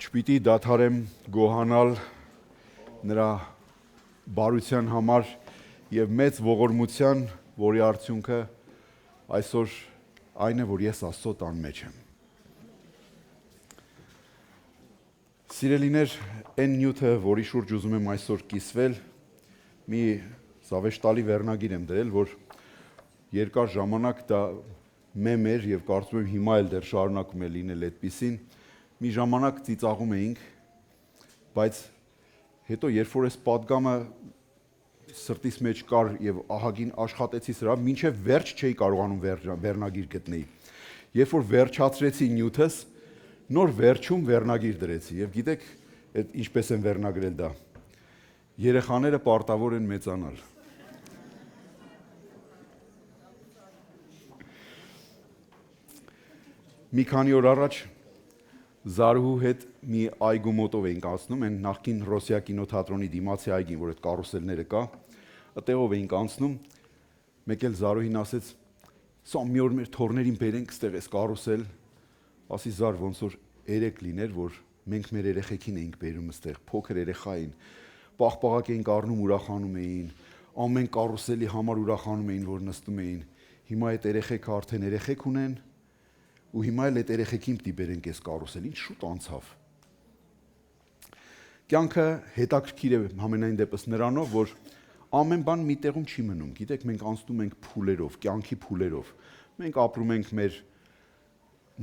Չպիտի դադարեմ գոհանալ նրա բարության համար եւ մեծ ողորմության, որի արդյունքը այսօր այն է, որ ես Աստծո տան մեջ եմ։ Սիրելիներ, այն նյութը, որի շուրջ ուզում եմ այսօր կիսվել, մի զավեշտալի վերնագիր եմ դրել, որ երկար ժամանակ դա մեմ էր եւ կարծում եմ հիմա էլ դեռ շարունակում է լինել այդպիսին։ Մի ժամանակ ծիծաղում էինք, բայց հետո երբ որ այս պատգամը սրտիս մեջ կար եւ ահագին աշխատեցի սրա, մինչեւ վերջ չէի կարողանում վերնագիր գտնել։ Երբ որ վերջացրեցի նյութս, նոր վերջում վերնագիր դրեցի եւ գիտեք, այդ ինչպես են վերնագրել դա։ Երեխաները պարտավոր են մեծանալ։ Մի քանի օր առաջ Զարուհու հետ մի այգու մոտով էինք անցնում, այն նախկին Ռոսիա կինոթատրոնի դիմացի այգին, որ այդ կարուսելները կա, այդտեղով էինք անցնում, մեկ էլ Զարուհին ասեց. «Սա մի օր մեր թորներին բերենք ստեղ այս կարուսել», ասի Զար, ոնց որ երեք լիներ, որ մենք մեր երեխեքին էինք բերում ստեղ, փոքր երեխա էին, պաղպաղակ էինք առնում, ուրախանում էին, ամեն կարուսելի համար ուրախանում էին, որ նստում էին, հիմա այդ երեխեքը արդեն երեխեք ունեն, ու հիմա էլ այդ երեխեքին պիտի բերենք այս կարուսել, ինչ շուտ անցավ։ Կյանքը հետաքրքիր է համենայն դեպս նրանով, որ ամեն բան մի տեղում չի մնում, գիտեք, մենք անցնում ենք փուլերով, կյանքի փուլերով։ Մենք ապրում ենք մեր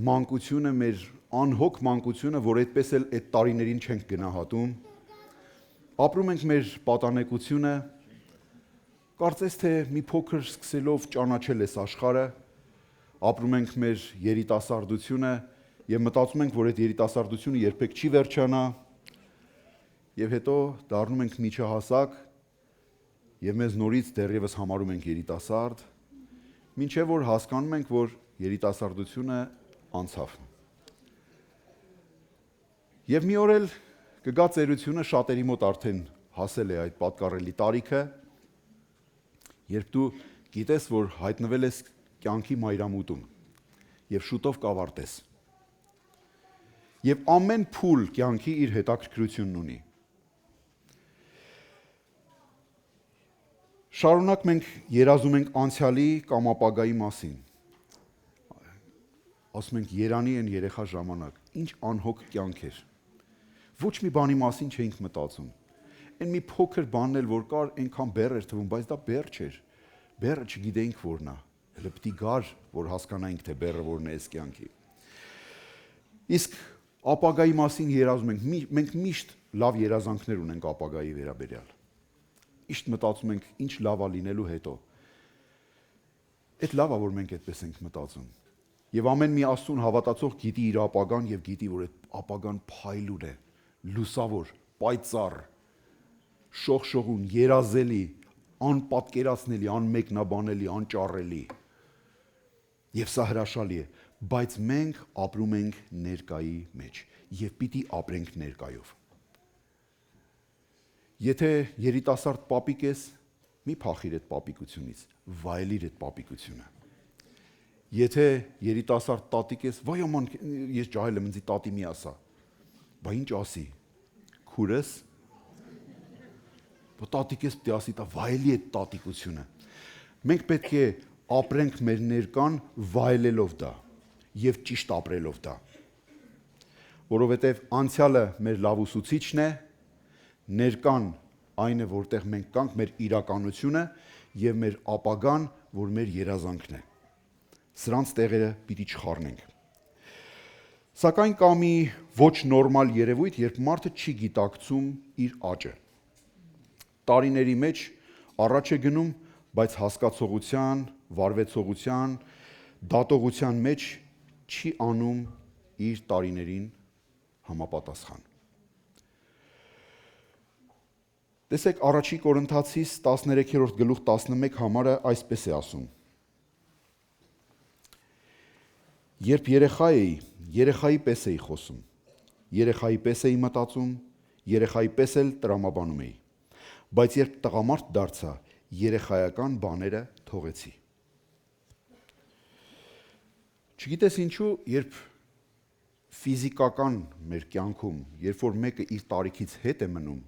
մանկությունը, մեր անհոգ մանկությունը, որ այդպես էլ այդ տարիներին չենք գնահատում։ Ապրում ենք մեր պատանեկությունը, կարծես թե մի փոքր սկսելով ճանաչել այս աշխարհը, ապրում ենք մեր երիտասարդությունը եւ մտածում ենք, որ այդ երիտասարդությունը երբեք չի վերջանա եւ հետո դառնում ենք միջահասակ եւ մեզ նորից դեռևս համարում ենք երիտասարդ, մինչեւ որ հասկանում ենք, որ երիտասարդությունը անցավ։ Եվ մի օր էլ կգա ծերությունը, շատերի մոտ արդեն հասել է այդ պատկառելի տարիքը, երբ դու գիտես, որ հայտնվել ես կյանքի մայրամուտում եւ շուտով կավարտես։ Եվ ամեն փուլ կյանքի իր հետաքրքրությունն ունի։ Շարունակ մենք երազում ենք անցյալի կամ ապագայի մասին։ Ասում ենք երանի են երեխա ժամանակ, ինչ անհոգ կյանք էր։ Ոչ մի բանի մասին չէինք մտածում։ Այն մի փոքր բանն էլ որ կար, այնքան բեռ էր թվում, բայց դա բեռ չէր։ Բեռը չգիտեինք որն է։ Հələ պիտի գար, որ հասկանայինք, թե բեռը որն է այս կյանքի։ Իսկ ապագայի մասին երազում ենք, մենք միշտ լավ երազանքներ ունենք ապագայի վերաբերյալ։ Միշտ մտածում ենք, ինչ լավ է լինելու հետո։ Այդ լավ է, որ մենք այդպես ենք մտածում։ Եվ ամեն մի Աստծուն հավատացող գիտի իր ապագան եւ գիտի, որ այդ ապագան փայլուն է, լուսավոր, պայծառ, շողշողուն, երազելի, անպատկերացնելի, անմեկնաբանելի, անճառելի։ Եվ սա հրաշալի է, բայց մենք ապրում ենք ներկայի մեջ եւ պիտի ապրենք ներկայով։ Եթե երիտասարդ պապիկ ես, մի փախիր այդ պապիկությունից, վայելիր այդ պապիկությունը։ Եթե երիտասարդ տատիկ ես, վայ աման, ես ջահել եմ, ինձ տատի մի ասա։ Բա ինչ ասի։ Քուրս տատիկ ես պիտի ասի, վայելի այդ տատիկությունը։ Մենք պետք է ապրենք մեր ներկան վայելելով դա եւ ճիշտ ապրելով դա։ Որովհետեւ անցյալը մեր լավ ուսուցիչն է, ներկան այն է, որտեղ մենք կանք, մեր իրականությունը եւ մեր ապագան, որ մեր երազանքն է։ Սրանց տեղերը պիտի չխառնենք։ Սակայն կա մի ոչ նորմալ երևույթ, երբ մարդը չի գիտակցում իր աճը։ Տարիների մեջ առաջ է գնում, բայց հասկացողության, վարվեցողության, դատողության մեջ չի անում իր տարիներին համապատասխան։ Տեսեք, առաջի Կորինթացիս 13-րդ գլուխ 11 համարը այսպես է ասում. Երբ երեխա էի, երեխայի պես էի խոսում, երեխայի պես էի մտածում, երեխայի պես էլ տրամաբանում էի, բայց երբ տղամարդ դարձա, երեխայական բաները թողեցի։ Չգիտես ինչու, երբ ֆիզիկական մեր կյանքում, երբ որ մեկը իր տարիքից հետ է մնում,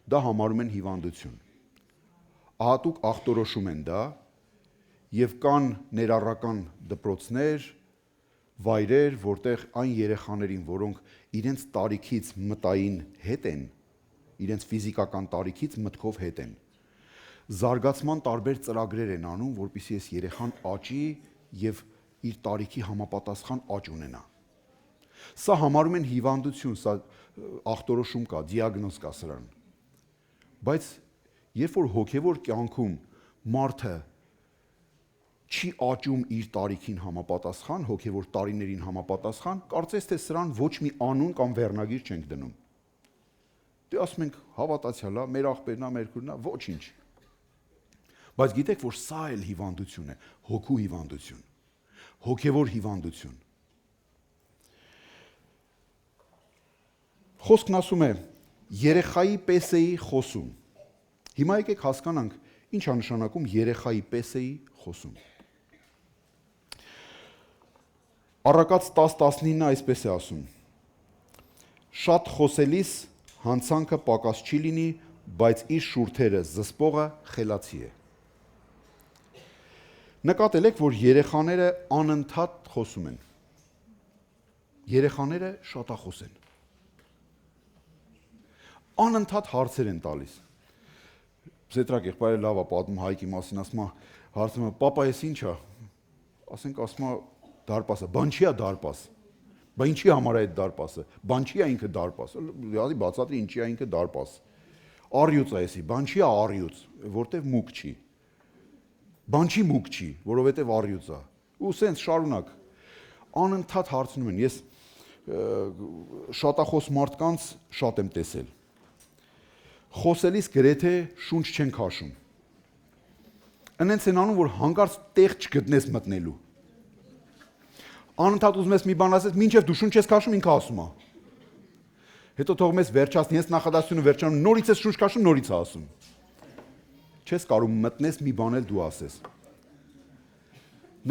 դա համարում են հիվանդություն։ Ահատուկ ախտորոշում են դա, եւ կան ներառական դպրոցներ, վայրեր, որտեղ այն երեխաներին, որոնք իրենց տարիքից մտային հետ են, իրենց ֆիզիկական տարիքից մտքով հետ են, զարգացման տարբեր ծրագրեր են անում, որպեսզի այս երեխան աճի եւ իր տարիքի համապատասխան աճ ունենա։ Սա համարում են հիվանդություն, սա ախտորոշում կա, դիագնոզ կա սրան։ Բայց երբ որ հոգևոր կյանքում մարդը չի աճում իր տարիքին համապատասխան, հոգևոր տարիներին համապատասխան, կարծես թե սրան ոչ մի անուն կամ վերնագիր չենք դնում։ Դե ասում ենք հավատացյալ է, մեր աղբերն է, մեր քուրն է, ոչինչ։ Բայց գիտեք, որ սա էլ հիվանդություն է, հոգու հիվանդություն, հոգևոր հիվանդություն։ Խոսքն ասում է, երեխայի պես էի խոսում։ Հիմա եկեք հասկանանք, ինչ է նշանակում երեխայի պես էի խոսում։ Առակաց 10:19 այսպես է ասում. շատ խոսելիս հանցանքը պակաս չի լինի, բայց իր շուրթերը զսպողը խելացի է։ Նկատել եք, որ երեխաները անընդհատ խոսում են։ Երեխաները շատախոս են։ Անընդհատ հարցեր են տալիս։ Զետրակ եղբայրը լավ է պատմում Հայկի մասին, ասում է, հարցում է, պապա, ես ինչ է։ Ասենք, ասում է, դարպասը, բան չի է դարպաս։ Բա ինչի համար է այդ դարպասը։ Բան չի է ինքը դարպաս։ Լավ, բացատրի ինչի է ինքը դարպաս։ Առյուծ է էսի, բան չի է առյուծ, որտեվ մուկ չի։ Բան չի մուկ չի, որովհետև առյուծ է։ Ու սենց շարունակ անընդհատ հարցնում են։ Ես շատախոս մարդկանց շատ եմ տեսել։ Խոսելիս գրեթե շունչ չեն քաշում։ Ընենց են անում, որ հանկարծ տեղ չգտնես մտնելու։ Անընդհատ ուզում ես մի բան ասես, մինչև դու շունչ ես քաշում, ինքը ասում է։ Հետո թողում ես վերջացնի, հենց նախադասությունը վերջանում, նորից ես շունչ քաշում, նորից է ասում։ Չես կարող մտնես մի բան էլ դու ասես։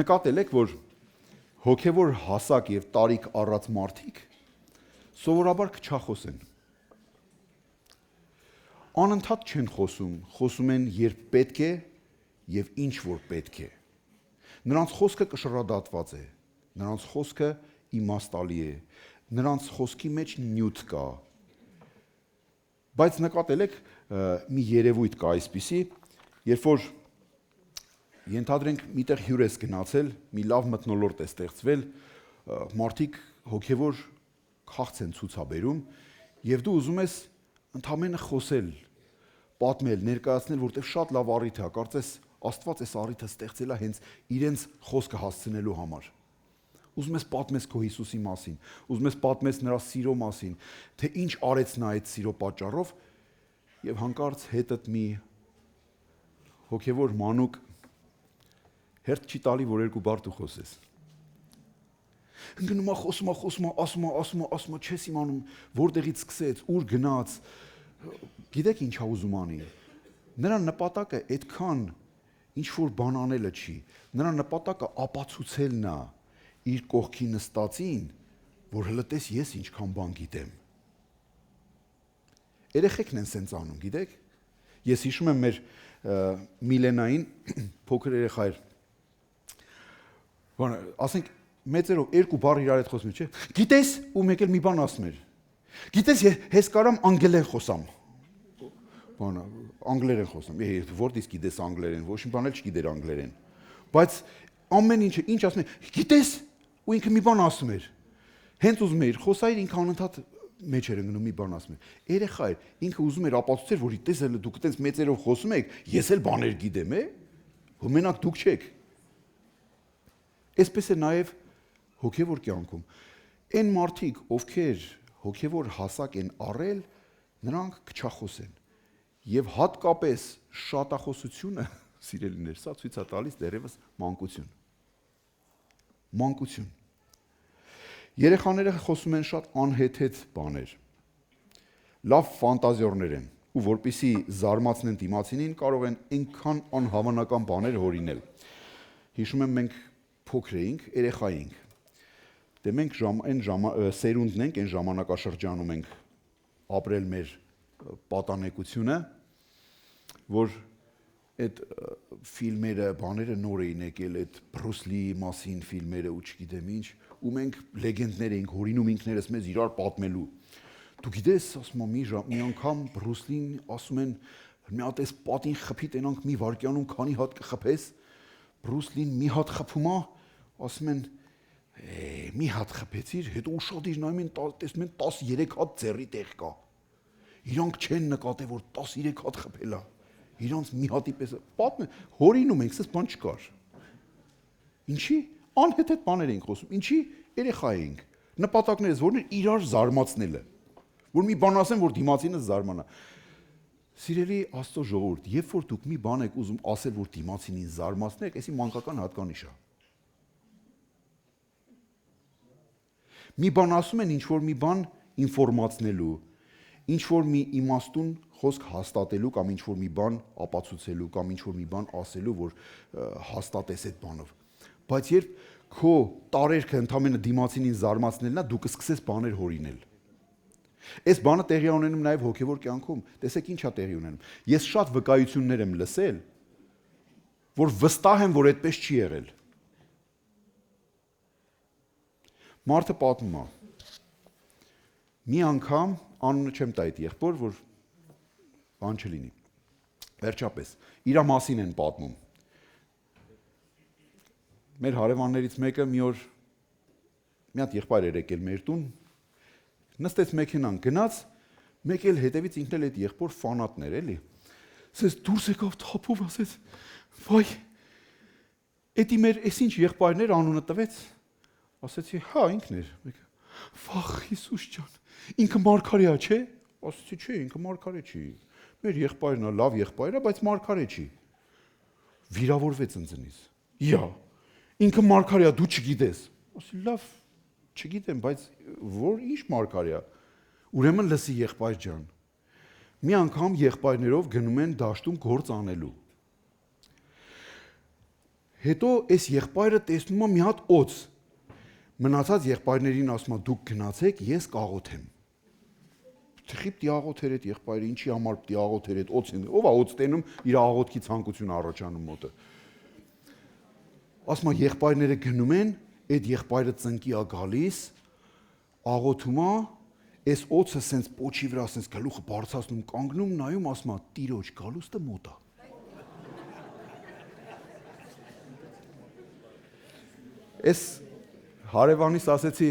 Նկատել եք, որ հոգևոր հասակ եւ տարիք առած մարդիկ սովորաբար քչախոս են։ Անընդհատ չեն խոսում, խոսում են երբ պետք է եւ ինչ որ պետք է։ Նրանց խոսքը կշռադատված է, նրանց խոսքը իմաստալի է, նրանց խոսքի մեջ նյութ կա։ Բայց նկատել եք, մի երևույթ կա այսպիսի, երբ որ ենթադրենք միտեղ հյուր ես գնացել, մի լավ մթնոլորտ է ստեղծվել, մարդիկ հոգևոր քաղց են ցուցաբերում եւ դու ուզում ես ընդամենը խոսել, պատմել, ներկայացնել, որտեղ շատ լավ առիթ է, կարծես Աստված այս առիթը ստեղծել է հենց իրենց խոսքը հասցնելու համար։ Ուզում ես պատմես քո Հիսուսի մասին, ուզում ես պատմես նրա սիրո մասին, թե ինչ արեց նա այդ սիրո պատճառով, եւ հանկարծ հետդ մի հոգևոր մանուկ հերթ չի տալի, որ երկու բառ դու խոսես։ Ընկնում է, խոսում է, ասում է, չես իմանում, որտեղից սկսեց, ուր գնաց։ Գիտեք ինչ է ուզում անի։ Նրա նպատակը այդքան ինչ որ բան անելը չի։ Նրա նպատակը ապացուցելն է իր կողքի նստածին, որ հլտես ես ինչքան բան գիտեմ։ Երեխեքն են սենց անում, գիտեք։ Ես հիշում եմ մեր Միլենային փոքր երեխա էր։ Ասենք մեծերով երկու բառ իրար հետ խոսում, չէ՞։ Գիտես, ու մեկ էլ մի բան ասում էր։ Գիտես, ես կարամ անգլերեն խոսամ։ Բանը, անգլերեն խոսամ։ Որտից գիտես անգլերեն, ոչ մի բան էլ չգիտեր անգլերեն։ Բայց ամեն ինչը, ինչ ասում է, գիտես, ու ինքը մի բան ասում էր։ Հենց ուզում էր խոսայր, ինքը անընդհատ մեջ էր ընկնում մի բան ասում էր։ Երեխա էր, ինքը ուզում էր ապացուցել, որ դες էլ դուք այդպես մեծերով խոսում եք, ես էլ բաներ գիտեմ, մենակ դուք չեք։ Այսպես է նաև հոգևոր կյանքում։ Այն մարդիկ, ովքեր հոգևոր հասակ են առել, նրանք քչախոս են։ Եվ հատկապես շատախոսությունը, սիրելիներ, սա ցույց է տալիս դեռևս մանկություն։ Մանկություն։ Երեխաները խոսում են շատ անհեթեթ բաներ։ Լավ ֆանտազիորներ են, ու որպեսզի զարմացնեն դիմացինին, կարող են այնքան անհավանական բաներ հորինել։ Հիշում եմ մենք փոքր էինք, երեխա էինք։ դե մենք սերունդն ենք, այն ժամանակաշրջանում ենք ապրել մեր պատանեկությունը, որ այդ ֆիլմերը, բաները նոր էին եկել, այդ Բրուս Լիի մասին ֆիլմերը ու չգիտեմ ինչ, ու մենք լեգենդներ էինք հորինում ինքներս մեզ իրար պատմելու։ Դու գիտես, ասում եմ, մի անգամ Բրուս Լին ասում են, մի հատ էս պատին խփի տենանք մի վարկյանում քանի հատ կխփես, Բրուս Լին մի հատ խփում է, ասում են, մի հատ խփեցիր, հետո ուշադիր նայում են, տեսնում են 13 հատ ձեռի տեղ կա։ Իրանք չեն նկատել, որ 13 հատ խփել է։ Իրանց մի հատի պես պատմում, հորինում ենք, սես բան չկար։ Ինչի՞, անհեթեթ բաներ էինք խոսում, ինչի՞ երեխա էինք։ Նպատակներս որն էր իրար զարմացնելը, որ մի բան ասեն, որ դիմացինը զարմանա։ Սիրելի Աստծո ժողովուրդ, երբ որ դուք մի բան եք ուզում ասել, որ դիմացինին զարմացնեք, էսի մանկական հատկանիշ է։ Մի բան ասում են, ինչ որ մի բան ինֆորմացնելու, ինչ որ մի իմաստուն խոսք հաստատելու կամ ինչ որ մի բան ապացուցելու կամ ինչ որ մի բան ասելու, որ հաստատես այդ բանով։ Բայց երբ քո տարերքը ընդամենը դիմացինին զարմացնելն է, դու կսկսես բաներ հորինել։ Այս բանը տեղի ունենում նաև հոգևոր կյանքում։ Տեսեք ինչ է տեղի ունենում։ Ես շատ վկայություններ եմ լսել, որ վստահ եմ, որ այդպես չի եղել։ Մարդը պատմում է։ Մի անգամ անունը չեմ տա այդ եղբոր, որ բան չլինի։ Վերջապես, իր մասին են պատմում։ Մեր հարևաններից մեկը մի օր մի հատ եղբայր էր եկել մեր տուն, նստեց մեքենան, գնաց, մեկ էլ հետևից ինքն էլ այդ եղբոր ֆանատներ էլի։ Ասես դուրս եկավ թափով, ասեց, վայ, էդի մեր էս ինչ եղբայրներ անունը տվեց։ Ասեցի, հա, ինքն էր։ Վախ, Հիսուս ջան, ինքը մարգարե է, չէ։ Ասեցի, չէ, ինքը մարգարե չի։ Մեր եղբայրն է, լավ եղբայր է, բայց մարգարե չի։ Վիրավորվեց ընձնից։ Իա, ինքը մարգարե է, դու չգիտես։ Ասի, լավ, չգիտեմ, բայց որ ինչ մարգարե է։ Ուրեմն լսի եղբայր ջան։ Մի անգամ եղբայրներով գնում են դաշտում գործ անելու։ Հետո այս եղբայրը տեսնում է մի հատ օձ։ Մնացած եղբայրներին ասում է դուք գնացեք, ես կաղոթեմ։ Թխիպ դիաղոթեր այդ եղբայրը, ինչի համար դիաղոթեր այդ օձին։ Ով է օձ տենում, իր աղոթքի ցանկությունը առաջանում մոտը։ Ասում է եղբայրները գնում են, այդ եղբայրը ծնկի է գալիս, աղոթում է, այս օձը սենց պոչի վրա սենց գլուխը բարձրացնում, կանգնում, նայում, ասում է տիրոջ գալուստը մոտ է։ Այս հարևանիս ասեցի,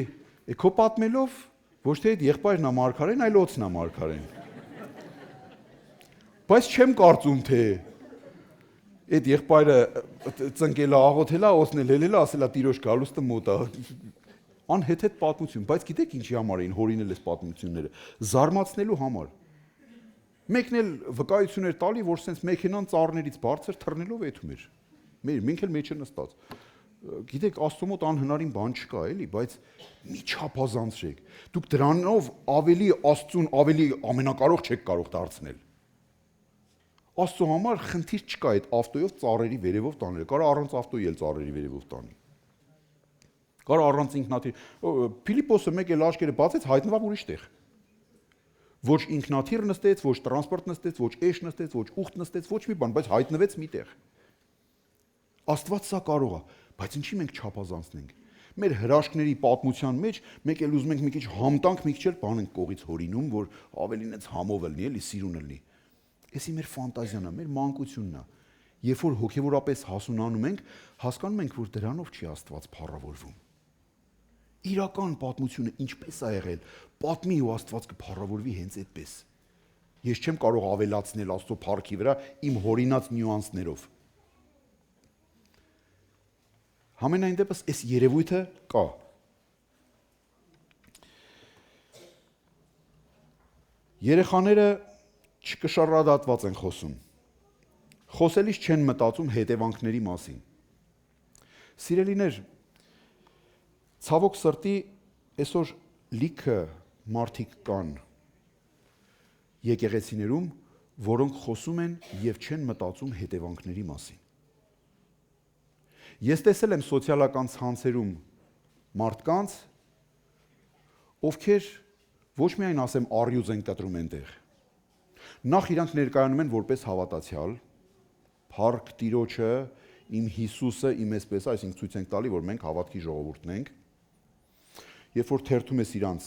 քո պատմելով ոչ թե այդ եղբայրն է մարգարեն, այլ օձն է մարգարեն։ Բայց չեմ կարծում, թե այդ եղբայրը ծնկել է, աղոթել է, օձն էլ հելել է, ասել է տիրոջ գալուստը մոտ է։ Անհեթեթ պատմություն, բայց գիտեք ինչի համար էին հորինել այս պատմությունները, զարմացնելու համար։ Մեկն էլ վկայություն էր տալի, որ սենց մեքենան ծառներից բարձր թռնելով եթում էր։ Մենք էլ մեջը նստած։ Գիտեք, Աստծո մոտ անհնարին բան չկա, էլի, բայց մի չափազանցրեք։ Դուք դրանով ավելի Աստծուն, ավելի ամենակարող չեք կարող դարձնել։ Աստծո համար խնդիր չկա այդ ավտոյով ծառերի վերևով տանել, կարող առանց ավտոյի էլ ծառերի վերևով տանի։ Կարող առանց ինքնաթիռ։ Փիլիպոսը մեկ էլ աչքերը բացեց, հայտնվավ ուրիշ տեղ։ Ոչ ինքնաթիռ նստեց, ոչ տրանսպորտ նստեց, ոչ էշ նստեց, ոչ ուխտ նստեց, ոչ մի բան, բայց հայտնվեց մի տեղ։ Աստված սա կարող է, բայց ինչի մենք չափազանցնենք։ Մեր հրաշքների պատմության մեջ մեկ էլ ուզում ենք մի քիչ համտանք, մի քիչ էլ բան ենք կողից հորինում, որ ավելին էս համով լինի, էլի սիրուն լինի։ Էսի մեր ֆանտազիան է, մեր մանկությունն է։ Երբ որ հոգևորապես հասունանում ենք, հասկանում ենք, որ դրանով չի Աստված փառավորվում։ Իրական պատմությունը ինչպես է եղել, պատմի ու Աստված կփառավորվի հենց այդպես։ Ես չեմ կարող ավելացնել Աստծո փառքի վրա իմ հորինած նյուանսներով։ Համենայն դեպս այս երևույթը կա։ Երեխաները չկշռադատված են խոսում։ Խոսելիս չեն մտածում հետևանքների մասին։ Սիրելիներ, ցավոք սրտի այսօր լիքը մարդիկ կան եկեղեցիներում, որոնք խոսում են եւ չեն մտածում հետևանքների մասին։ Ես տեսել եմ սոցիալական ցանցերում մարդկանց, ովքեր ոչ միայն ասեմ առյուծ են կտրում այնտեղ, նախ իրանք ներկայանում են որպես հավատացյալ, փառք Տիրոջը, իմ Հիսուսը, իմ այսպես, այսինքն ցույց ենք տալի, որ մենք հավատքի ժողովուրդն ենք։ Երբ որ թերթում ես իրանց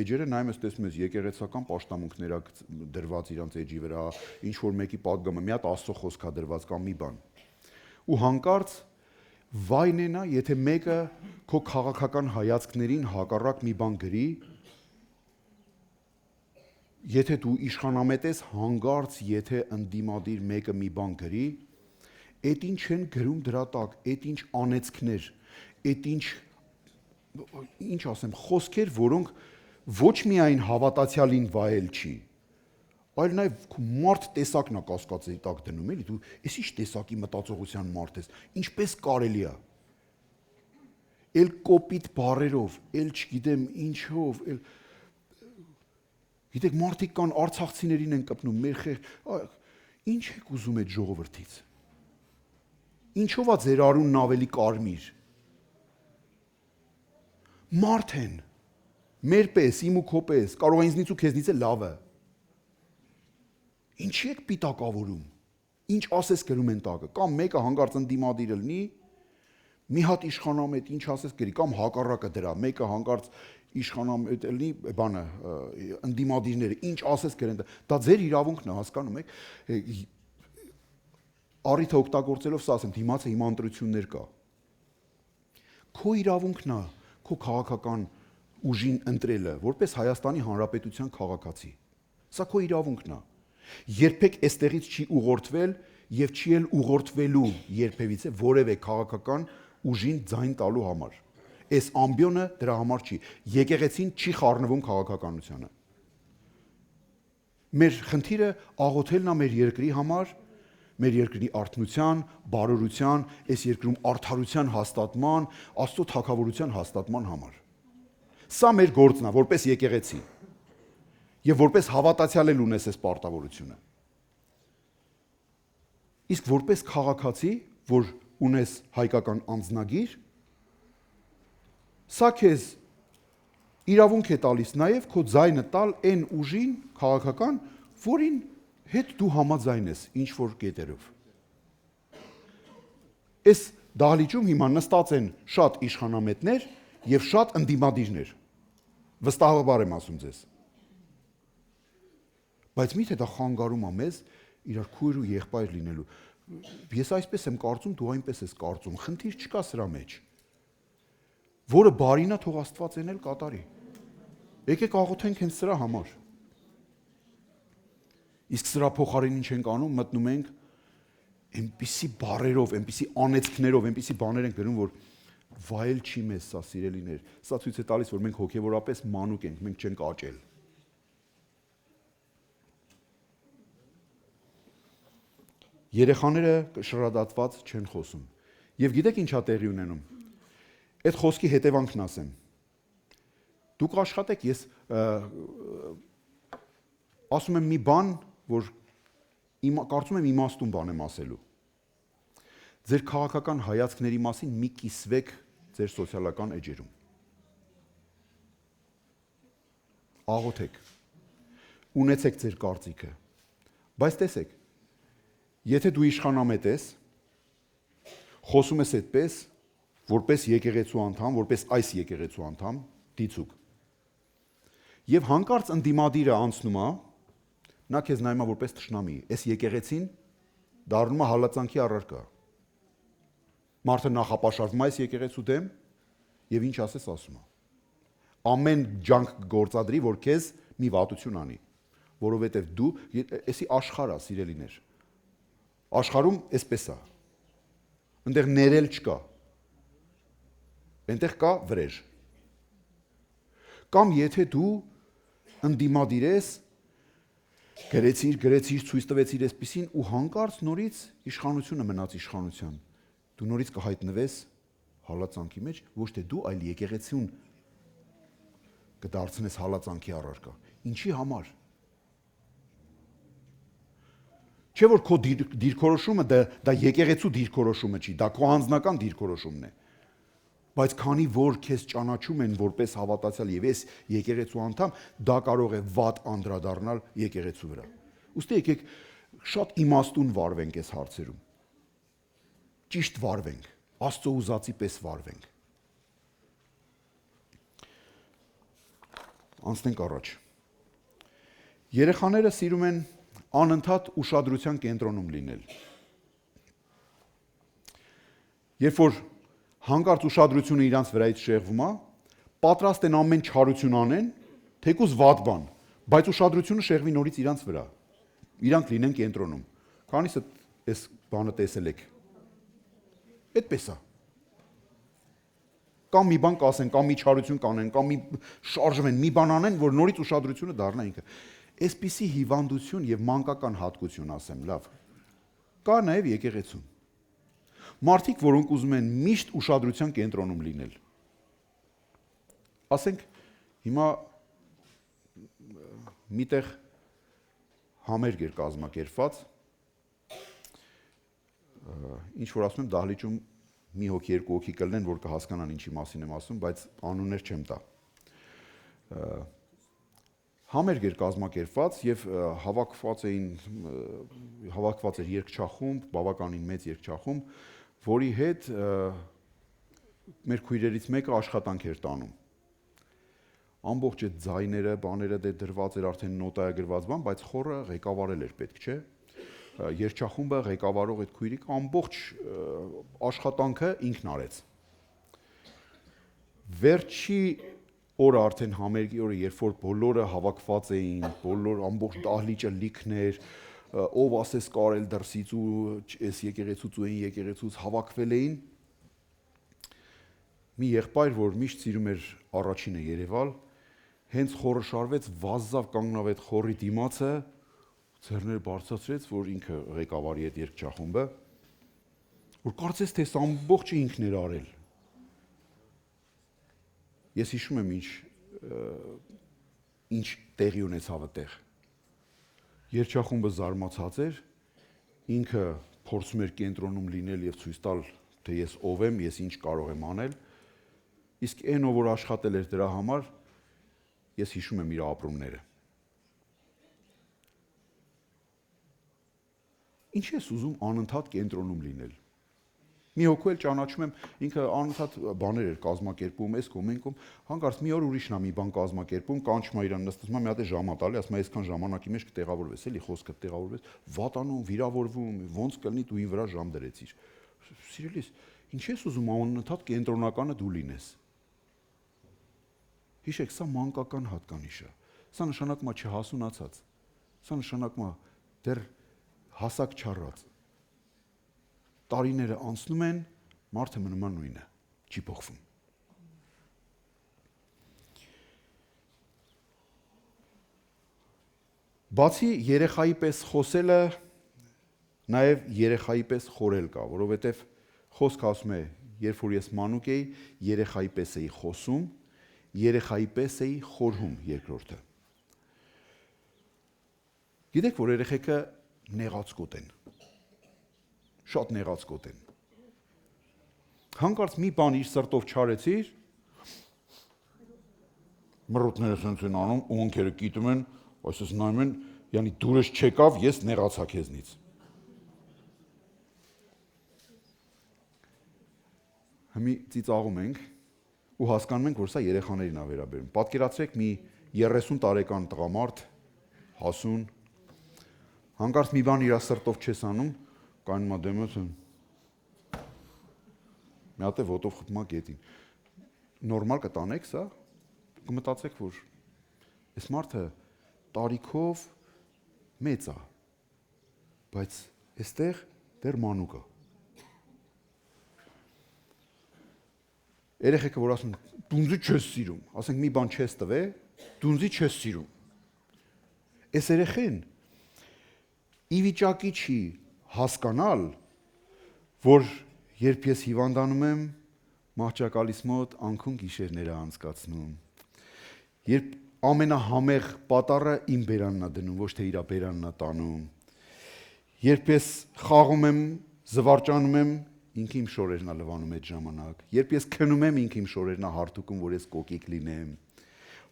էջերը, նայում ես տեսնում ես եկեղեցական պաշտամունքներ դրված իրանց էջի վրա, ինչ որ մեկի պատգամը, մի հատ Աստծո խոսք է դրված կամ մի բան։ Ու հանկարծ վայն է նա, եթե մեկը քո քաղաքական հայացքներին հակառակ մի բան գրի, եթե դու իշխանամետ ես, հանգարց եթե ընդդիմադիր մեկը մի բան գրի, այդ ինչ են գրում դրա տակ, այդ ինչ անեծքներ, այդ ինչ ասեմ, խոսքեր, որոնք ոչ միայն հավատացյալին վայել չի, այլ նաև մարդ տեսակն է կասկածի տակ դնում, էլի դու ես ինչ տեսակի մտածողության մարդ ես, ինչպես կարելի է։ Էլ կոպիտ բառերով, էլ չգիտեմ ինչով, էլ գիտեք մարդիկ կան արցախցիներին են կպնում, մեր ինչ եք ուզում այդ ժողովրդից։ Ինչով է ձեր արունն ավելի կարմիր։ Մարդ են, մեր պես, իմ ու քո պես, կարող է ինձնից ու քեզնից է լավը։ Ինչի եք պիտակավորում, ինչ ասես գրում են տակը, կամ մեկը հանգարց ընդդիմադիր լինի, մի հատ իշխանամետ ինչ ասես գրի, կամ հակառակը դրա, մեկը հանգարց իշխանամետ լինի, բանը, ընդդիմադիրները, ինչ ասես գրեն, դա ձեր իրավունքն է, հասկանում եք, առիթը օգտագործելով սա ասեմ, դիմաց է հիմա ընտրություններ կա։ Քո իրավունքն է, քո քաղաքական ուժին ընտրելը, որպես Հայաստանի Հանրապետության քաղաքացի։ Սա քո իրավունքն է։ Երբեք այստեղից չի ուղղորդվել եւ չի էլ ուղղորդվելու երբևիցե որևէ քաղաքական ուժին ձայն տալու համար։ Այս ամբիոնը դրա համար չի։ Եկեղեցին չի խառնվում քաղաքականությանը։ Մեր խնդիրը աղոթելն է մեր երկրի համար, մեր երկրի արթնության, բարօրության, այս երկրում արդարության հաստատման, Աստծո թագավորության հաստատման համար։ Սա մեր գործն է, որպես եկեղեցի։ Եվ որպես հավատացյալ էլ ունես այս պարտավորությունը։ Իսկ որպես քաղաքացի, որ ունես հայկական անձնագիր, սա քեզ իրավունք է տալիս նաև քո ձայնը տալ այն ուժին քաղաքական, որին հետ դու համաձայն ես ինչ որ կետերով։ Այս դահլիճում հիմա նստած են շատ իշխանամետներ եւ շատ ընդդիմադիրներ։ Վստահաբար եմ ասում ձեզ։ Բայց միթե դա խանգարում է մեզ իրար քույր ու եղբայր լինելու։ Ես այսպես եմ կարծում, դու այնպես ես կարծում, խնդիր չկա սրա մեջ։ Որը բարին է, թող Աստված են էլ կատարի։ Եկեք աղոթենք հենց սրա համար։ Իսկ սրա փոխարեն ինչ ենք անում, մտնում ենք այնպիսի բառերով, այնպիսի անեծքներով, այնպիսի բաներ ենք գրում, որ վայել չի մեզ սա, սիրելիներ։ Սա ցույց է տալիս, որ մենք հոգևորապես մանուկ ենք, մենք չենք աճել։ Երեխաները շռադատված չեն խոսում։ Եվ գիտեք ինչա տեղի ունենում։ Այդ խոսքի հետևանքն ասեմ։ Դուք աշխատեք, ես ասում եմ մի բան, որ կարծում եմ իմաստուն բան եմ ասելու։ Ձեր քաղաքական հայացքների մասին մի կիսվեք ձեր սոցիալական էջերում։ Աղոթեք։ Ունեցեք ձեր կարծիքը։ Բայց տեսեք, եթե դու իշխանամետ ես, խոսում ես այդպես, որպես եկեղեցու անդամ, որպես այս եկեղեցու անդամ, դիցուկ։ Եվ հանկարծ ընդդիմադիրը անցնում է, նա քեզ նայում է որպես թշնամի, այս եկեղեցին դառնում է հալածանքի առարկա։ Մարդը նախապաշարվում է այս եկեղեցու դեմ եւ ինչ ասես ասում է։ Ամեն ջանք գործադրի, որ քեզ մի վատություն անի, որովհետեւ դու էսի աշխարհ է, սիրելիներ։ Աշխարհում էսպես է։ Այնտեղ ներել չկա։ Այնտեղ կա վրեժ։ Կամ եթե դու ընդդիմադիր ես, գրեցիր, ցույց տվեցիր այսպեսին ու հանկարծ նորից իշխանությունը մնաց իշխանության։ Դու նորից կհայտնվես հալածանքի մեջ, ոչ թե դու, այլ եկեղեցին կդարձնես հալածանքի առարկա։ Ինչի համար։ Չէ որ քո դիրքորոշումը դա եկեղեցու դիրքորոշումը չի, դա քո անձնական դիրքորոշումն է։ Բայց քանի որ քեզ ճանաչում են որպես հավատացյալ եւ ես եկեղեցու անդամ, դա կարող է վատ անդրադառնալ եկեղեցու վրա։ Ուստի եկեք շատ իմաստուն վարվենք այս հարցերում։ Ճիշտ վարվենք, Աստծո ուզածի պես վարվենք։ Անցնենք առաջ։ Երեխաները սիրում են անընդհատ ուշադրության կենտրոնում լինել։ Երբ որ հանկարծ ուշադրությունը իրանց վրայից շեղվում է, պատրաստ են ամեն չարություն անեն, թեկուզ վատ բան, բայց ուշադրությունը շեղվի նորից իրանց վրա։ Իրանք լինեն կենտրոնում։ Քանիսը այս բանը տեսել եք։ Այդպես է։ Կամ մի բան կասեն, կամ մի չարություն կանեն, կամ մի շարժվեն, մի բան անեն, որ նորից ուշադրությունը դառնա ինքը։ Այսպիսի հիվանդություն եւ մանկական հատկություն ասեմ, լավ։ Կա նաեւ եկեղեցում։ Մարդիկ, որոնք ուզում են միշտ ուշադրության կենտրոնում լինել։ Ասենք, հիմա միտեղ համերգ էր կազմակերպված, ինչ որ ասում եմ, դահլիճում մի հոգի, երկու հոգի կլինեն, որ կհասկանան ինչի մասին եմ ասում, բայց անուններ չեմ տա։ Համերգ էր կազմակերպված եւ հավաքված էր երգչախումբ, բավականին մեծ երգչախումբ, որի հետ մեր քույրերից մեկը աշխատանք էր տանում։ Ամբողջ այդ ձայները, բաները դե դրված էր արդեն նոտայա գրված բան, բայց խորը ղեկավարել էր պետք, չէ՞։ Երգչախումբը ղեկավարող այդ քույրիկը ամբողջ աշխատանքը ինքն արեց։ Վերջի օրը արդեն համերգի օրը, երբ որ բոլորը հավաքված էին, բոլոր ամբողջ դահլիճը լիքն էր, ով ասես կարել դրսից ու այս եկեղեցուց ու այն եկեղեցուց հավաքվել էին, մի եղբայր, որ միշտ սիրում էր առաջինը երևալ, հենց խորը շարվեց, վազավ կանգնավ այդ խորի դիմացը, ձեռները բարձրացրեց, որ ինքը ղեկավարի այդ երգչախումբը, որ կարծես թե ամբողջը ինքն էր արել։ Ես հիշում եմ ինչ տեղի ունեցավ այդտեղ։ Երգչախումբը զարմացած էր, ինքը փորձում էր կենտրոնում լինել եւ ցույց տալ, թե ես ով եմ, ես ինչ կարող եմ անել, իսկ այն ով որ աշխատել էր դրա համար, ես հիշում եմ իր ապրումները։ Ինչ ես ուզում անընդհատ կենտրոնում լինել։ Մի հոգու էլ ճանաչում եմ, ինքը անընդհատ բաներ էր կազմակերպում, այս կողմ, այն կողմ, հանկարծ մի օր ուրիշն է մի բան կազմակերպում, կանչում է իրան նստում, մի հատ է ժամ տալի, ասում է այսքան ժամանակի մեջ կտեղավորվես, էլի խոսքը տեղավորվես, վատանում, վիրավորվում, ոնց կլինի դու ին վրա ժամ դրեցիր։ Սիրելիս, ինչ ես ուզում անընդհատ կենտրոնականը դու լինես։ Հիշեք, սա մանկական հատկանիշ է։ Սա նշանակում է չհասունացած։ Սա նշանակում է դեռ հասակ չառած։ Տարիները անցնում են, մարդը մնում է նույնը, չի փոխվում։ Բացի երեխայի պես խոսելը, նաև երեխայի պես խորել կա, որովհետև խոսքը ասում է, երբ որ ես մանուկ էի, երեխայի պես էի խոսում, երեխայի պես էի խորհում երկրորդը։ Գիտեք, որ երեխեքը նեղած կոտ են, շատ նեղած կոտ են։ Հանկարծ մի բան իր սրտով չարեցիր, մռութները սենց են անում, ունքերը կիտում են, այսպես նայում են, յանի դուրս չեկավ, ես նեղացա քեզնից։ Հիմի ծիծաղում ենք ու հասկանում ենք, որ սա երեխաներին է վերաբերում։ Պատկերացրեք մի 30 տարեկան տղամարդ, հասուն, հանկարծ մի բան իր սրտով չես անում, կայնում է դեմս, մի հատ է ոտով խփում է գետին։ Նորմալ կտանեք սա, կմտածեք, որ այս մարդը տարիքով մեծ է, բայց այստեղ դեռ մանուկ է։ Երեխեքը, որ ասում, դունձի չես սիրում, ասենք մի բան չես տվե, դունձի չես սիրում։ Այս երեխեն ի վիճակի չի հասկանալ, որ երբ ես հիվանդանում եմ, մահճակալիս մոտ անքուն գիշերներ է անցկացնում։ Երբ ամենահամեղ պատառը իմ բերանն է դնում, ոչ թե իր բերանն է տանում։ Երբ ես խաղում եմ, զվարճանում եմ, ինքը իմ շորերն է լվանում այդ ժամանակ։ Երբ ես քնում եմ, ինքը իմ շորերն է հարթուկում, որ ես կոկիկ լինեմ։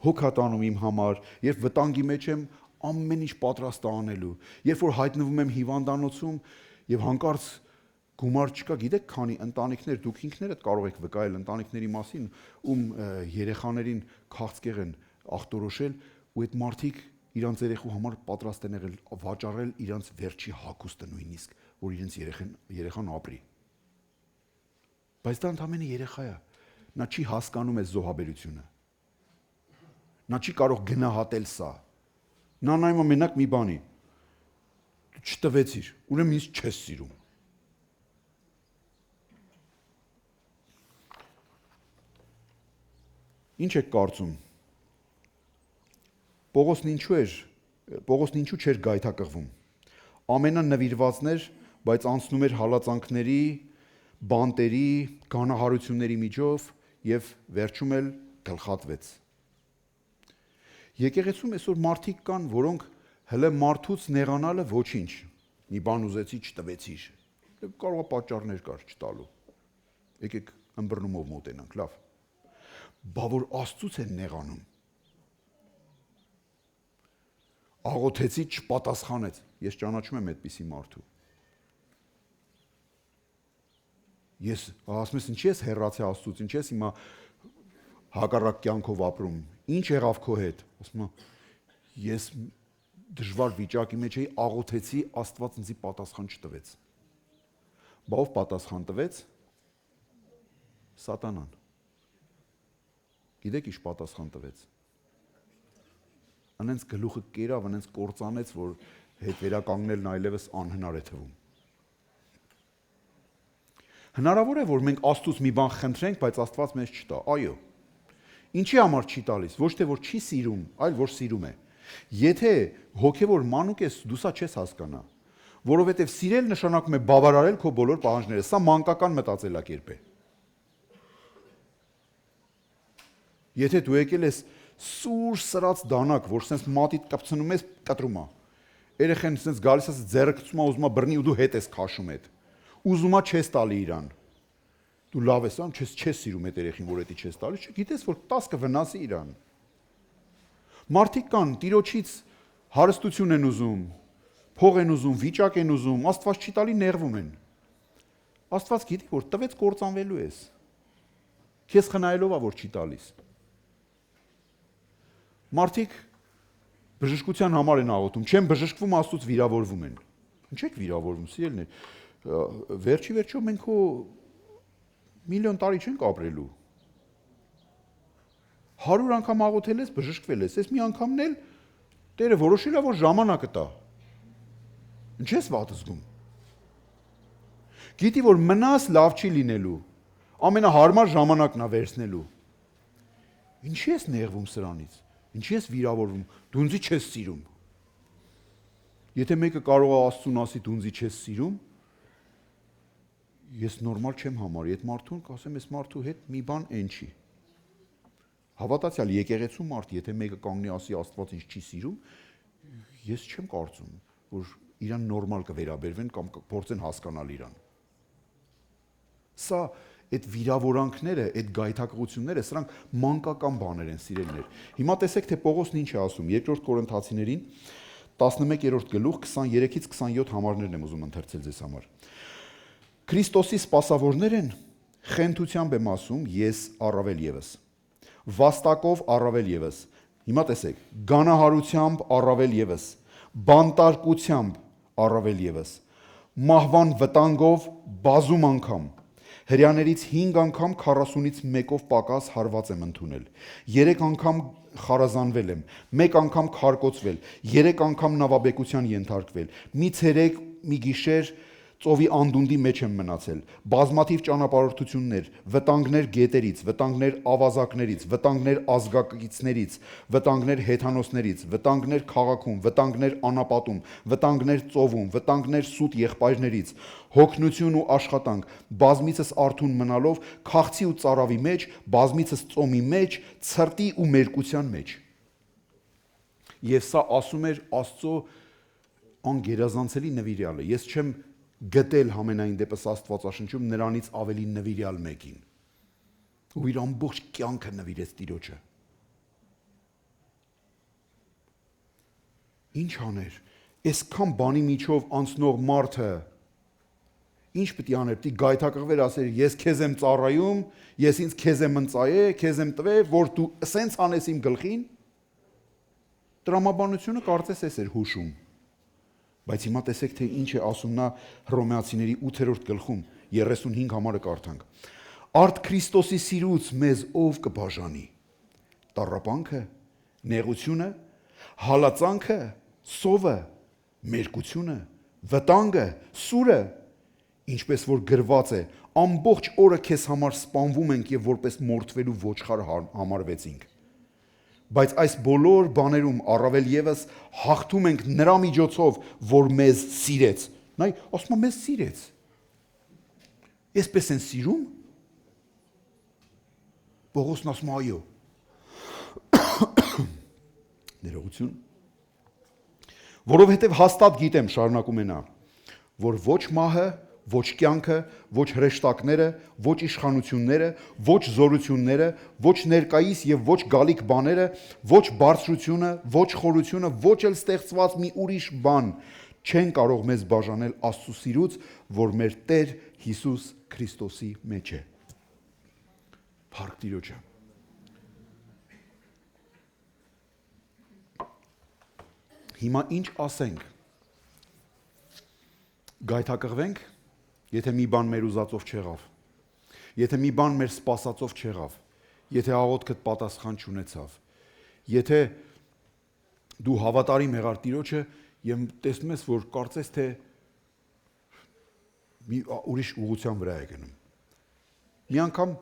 Հոգ է տանում իմ համար, երբ վտանգի մեջ եմ, ամեն ինչ պատրաստ է անելու։ Երբ որ հայտնվում եմ հիվանդանոցում եւ հանկարծ գումար չկա, գիտեք, քանի ընտանիքներ դուք ինքներդ կարող եք վկայել ընտանիքների մասին, ում երեխաներին քաղցկեղ են ախտորոշել, ու այդ մարդիկ իրանց երեխու համար պատրաստ են եղել վաճառել իրանց վերջի հագուստը նույնիսկ, որ իրենց երեխան ապրի։ Բայց դա ընդամենը երեխա է։ Նա չի հասկանում այս զոհաբերությունը։ Նա չի կարող գնահատել սա։ Նա նայում է մենակ մի բանի։ Չտվեցիր, ուրեմն ինձ չես սիրում։ Ինչ եք կարծում։ Պողոսն ինչու չէր գայթակղվում։ Ամենանվիրվածն էր, բայց անցնում էր հալածանքների, բանտերի, գանահարությունների միջով եւ վերջում էլ գլխատվեց։ Եկեղեցում այսօր մարդիկ կան, որոնք հələ մարդուց նեղանալը ոչինչ։ Մի բան ուզեցի, չտվեցիր։ Կարող է պատճառներ կար չտալու։ Եկեք ըմբռնումով մոտենանք, լավ։ Բա որ Աստծուց են նեղանում։ Աղոթեցի, չպատասխանեց։ Ես ճանաչում եմ այդպիսի մարդու։ Ես ասում եմ, ինչի՞ ես հեռացի Աստծուց, ինչի՞ ես հիմա հակառակ կյանքով ապրում։ Ինչ եղավ քո հետ։ Ասում եմ, ես դժվար վիճակի մեջ էի, աղոթեցի, Աստված ինձ պատասխան չտվեց։ Բա ով պատասխան տվեց։ Սատանան։ Գիտեք ինչ պատասխան տվեց։ Անենց գլուխը կերավ, անենց կործանեց, որ հետ վերականգնելն այլևս անհնար է թվում։ Հնարավոր է, որ մենք Աստծուց մի բան խնդրենք, բայց Աստված մեզ չտա։ Այո։ Ինչի համար չի տալիս։ Ոչ թե որ չի սիրում, այլ որ սիրում է։ Եթե հոգևոր մանուկ ես, դու սա չես հասկանա, որովհետև սիրել նշանակում է բավարարել քո բոլոր պահանջները։ Սա մանկական մտածելակերպ է։ Եթե դու եկել ես սուր սրած դանակ, որ sense մատիդ կպցնում ես, կտրում է։ Երեխան sense գալիս է ձեռը գցում է, ուզում է բռնի ու դու հետ ես քաշում այդ։ Ուզում է չես տալի իրան։ Դու լավ ես անում, չես սիրում այդ երեխին, որ էդի չես տալի, չգիտես որ 10 կվնասի իրան։ Մարդիկ կան, տիրոջից հարստություն են ուզում, փող են ուզում, վիճակ են ուզում, Աստված չի տալի, նեղվում են։ Աստված գիտի, որ տվեց կործանվելու ես։ Քեզ խնայելով է, որ չի տալիս։ Մարդիկ բժշկության համար են աղոթում, չեն բժշկվում, Աստծուց վիրավորվում են։ Ինչ եք վիրավորվում, սիրելիներ։ Վերջի մենք քո միլիոն տարի չենք ապրելու։ 100 անգամ աղոթել ես, բժշկվել ես, այս մի անգամն էլ Տերը որոշել է, որ ժամանակը տա։ Ինչ ես վատ զգում։ Գիտի, որ մնաս լավ չի լինելու, ամենահարմար ժամանակն է վերցնելու։ Ինչի ես նեղվում սրանից։ Ինչի ես վիրավորվում, դու ինձ չես սիրում։ Եթե մեկը կարող է Աստծուն ասի դու ինձ չես սիրում, ես նորմալ չեմ համարի, այդ մարդուն կասեմ, այս մարդու հետ մի բան այն չի։ Հավատացյալ եկեղեցու մարդ, եթե մեկը կանգնի ասի Աստված ինձ չի սիրում, ես չեմ կարծում, որ իրան նորմալ կվերաբերվեն կամ փորձեն հասկանալ իրան։ Սա այդ վիրավորանքները, այդ գայթակղությունները, սրանք մանկական բաներ են, սիրելիներ։ Հիմա տեսեք, թե Պողոսն ինչ է ասում 2 Կորինթացիներին 11-րդ գլուխ 23-ից 27 համարներն եմ ուզում ընթերցել ձեզ համար։ Քրիստոսի սպասավորներ են, խենթությամբ եմ ասում, ես առավել ևս, վաստակով առավել ևս, հիմա տեսեք, գանահարությամբ առավել ևս, բանտարկությամբ առավել ևս, մահվան վտանգով բազում անգամ, հրյաներից 5 անգամ 40-ից 1-ով պակաս հարված եմ ընդունել, 3 անգամ խարազանվել եմ, 1 անգամ քարկոծվել, 3 անգամ նավաբեկության ենթարկվել, մի ցերեկ, մի գիշեր ծովի անդունդի մեջ եմ մնացել, բազմաթիվ ճանապարհորդություններ, վտանգներ գետերից, վտանգներ ավազակներից, վտանգներ ազգակիցներից, վտանգներ հեթանոսներից, վտանգներ քաղաքում, վտանգներ անապատում, վտանգներ ծովում, վտանգներ սուտ եղբայրներից, հոգնություն ու աշխատանք, բազմիցս արթուն մնալով, քաղցի ու ծարավի մեջ, բազմիցս ծոմի մեջ, ցրտի ու մերկության մեջ։ Եվ սա ասում էր Աստծո անգերազանցելի նվիրյալը։ Ես չեմ գտել համենայն դեպս Աստվածաշնչում նրանից ավելի նվիրյալ մեկին։ Ու իր ամբողջ կյանքը նվիրեց Տիրոջը։ Ինչ աներ։ Այսքան բանի միջով անցնող մարդը ինչ պետք է աներ, պետք է գայթակղվեր, ասեր, ես քեզ եմ ծառայում, ես ինձ քեզ եմ ընծայե, քեզ եմ տվել, որ դու սենց անես իմ գլխին։ Տրամաբանությունը կարծես էս էր հուշում։ Բայց հիմա տեսեք, թե ինչ է ասում նա Հռոմեացիների 8-րդ գլխում 35 համարը կարդանք։ Արդ Քրիստոսի սիրուց մեզ ով կբաժանի։ Տառապանքը, նեղությունը, հալածանքը, սովը, մերկությունը, վտանգը, սուրը, ինչպես որ գրված է, ամբողջ օրը քեզ համար սպանվում ենք եւ որպես մորթվելու ոչխար համարվեցինք։ Բայց այս բոլոր բաներում առավել եւս հաղթում ենք նրա միջոցով, որ մեզ սիրեց։ Նայ, ասում է մեզ սիրեց։ Այսպես են սիրում։ Պողոսն ասում է այո։ Ներողություն։ Որովհետև հաստատ գիտեմ, շարունակում է նա, որ ոչ մահը, ոչ կյանքը, ոչ հրեշտակները, ոչ իշխանությունները, ոչ զորությունները, ոչ ներկայիս եւ ոչ գալիք բաները, ոչ բարձրությունը, ոչ խորությունը, ոչ էլ ստեղծված մի ուրիշ բան չեն կարող մեզ բաժանել Աստծո սիրուց, որ մեր Տեր Հիսուս Քրիստոսի մեջ է։ Փառք Տիրոջը։ Հիմա ինչ ասենք։ Գայթակղվենք, եթե մի բան մեր ուզածով չեղավ, եթե մի բան մեր սպասածով չեղավ, եթե աղոթքդ պատասխան չունեցավ, եթե դու հավատարիմ եղար Տիրոջը եւ տեսնում ես, որ կարծես թե մի ուրիշ ուղղության վրա է գնում։ Մի անգամ,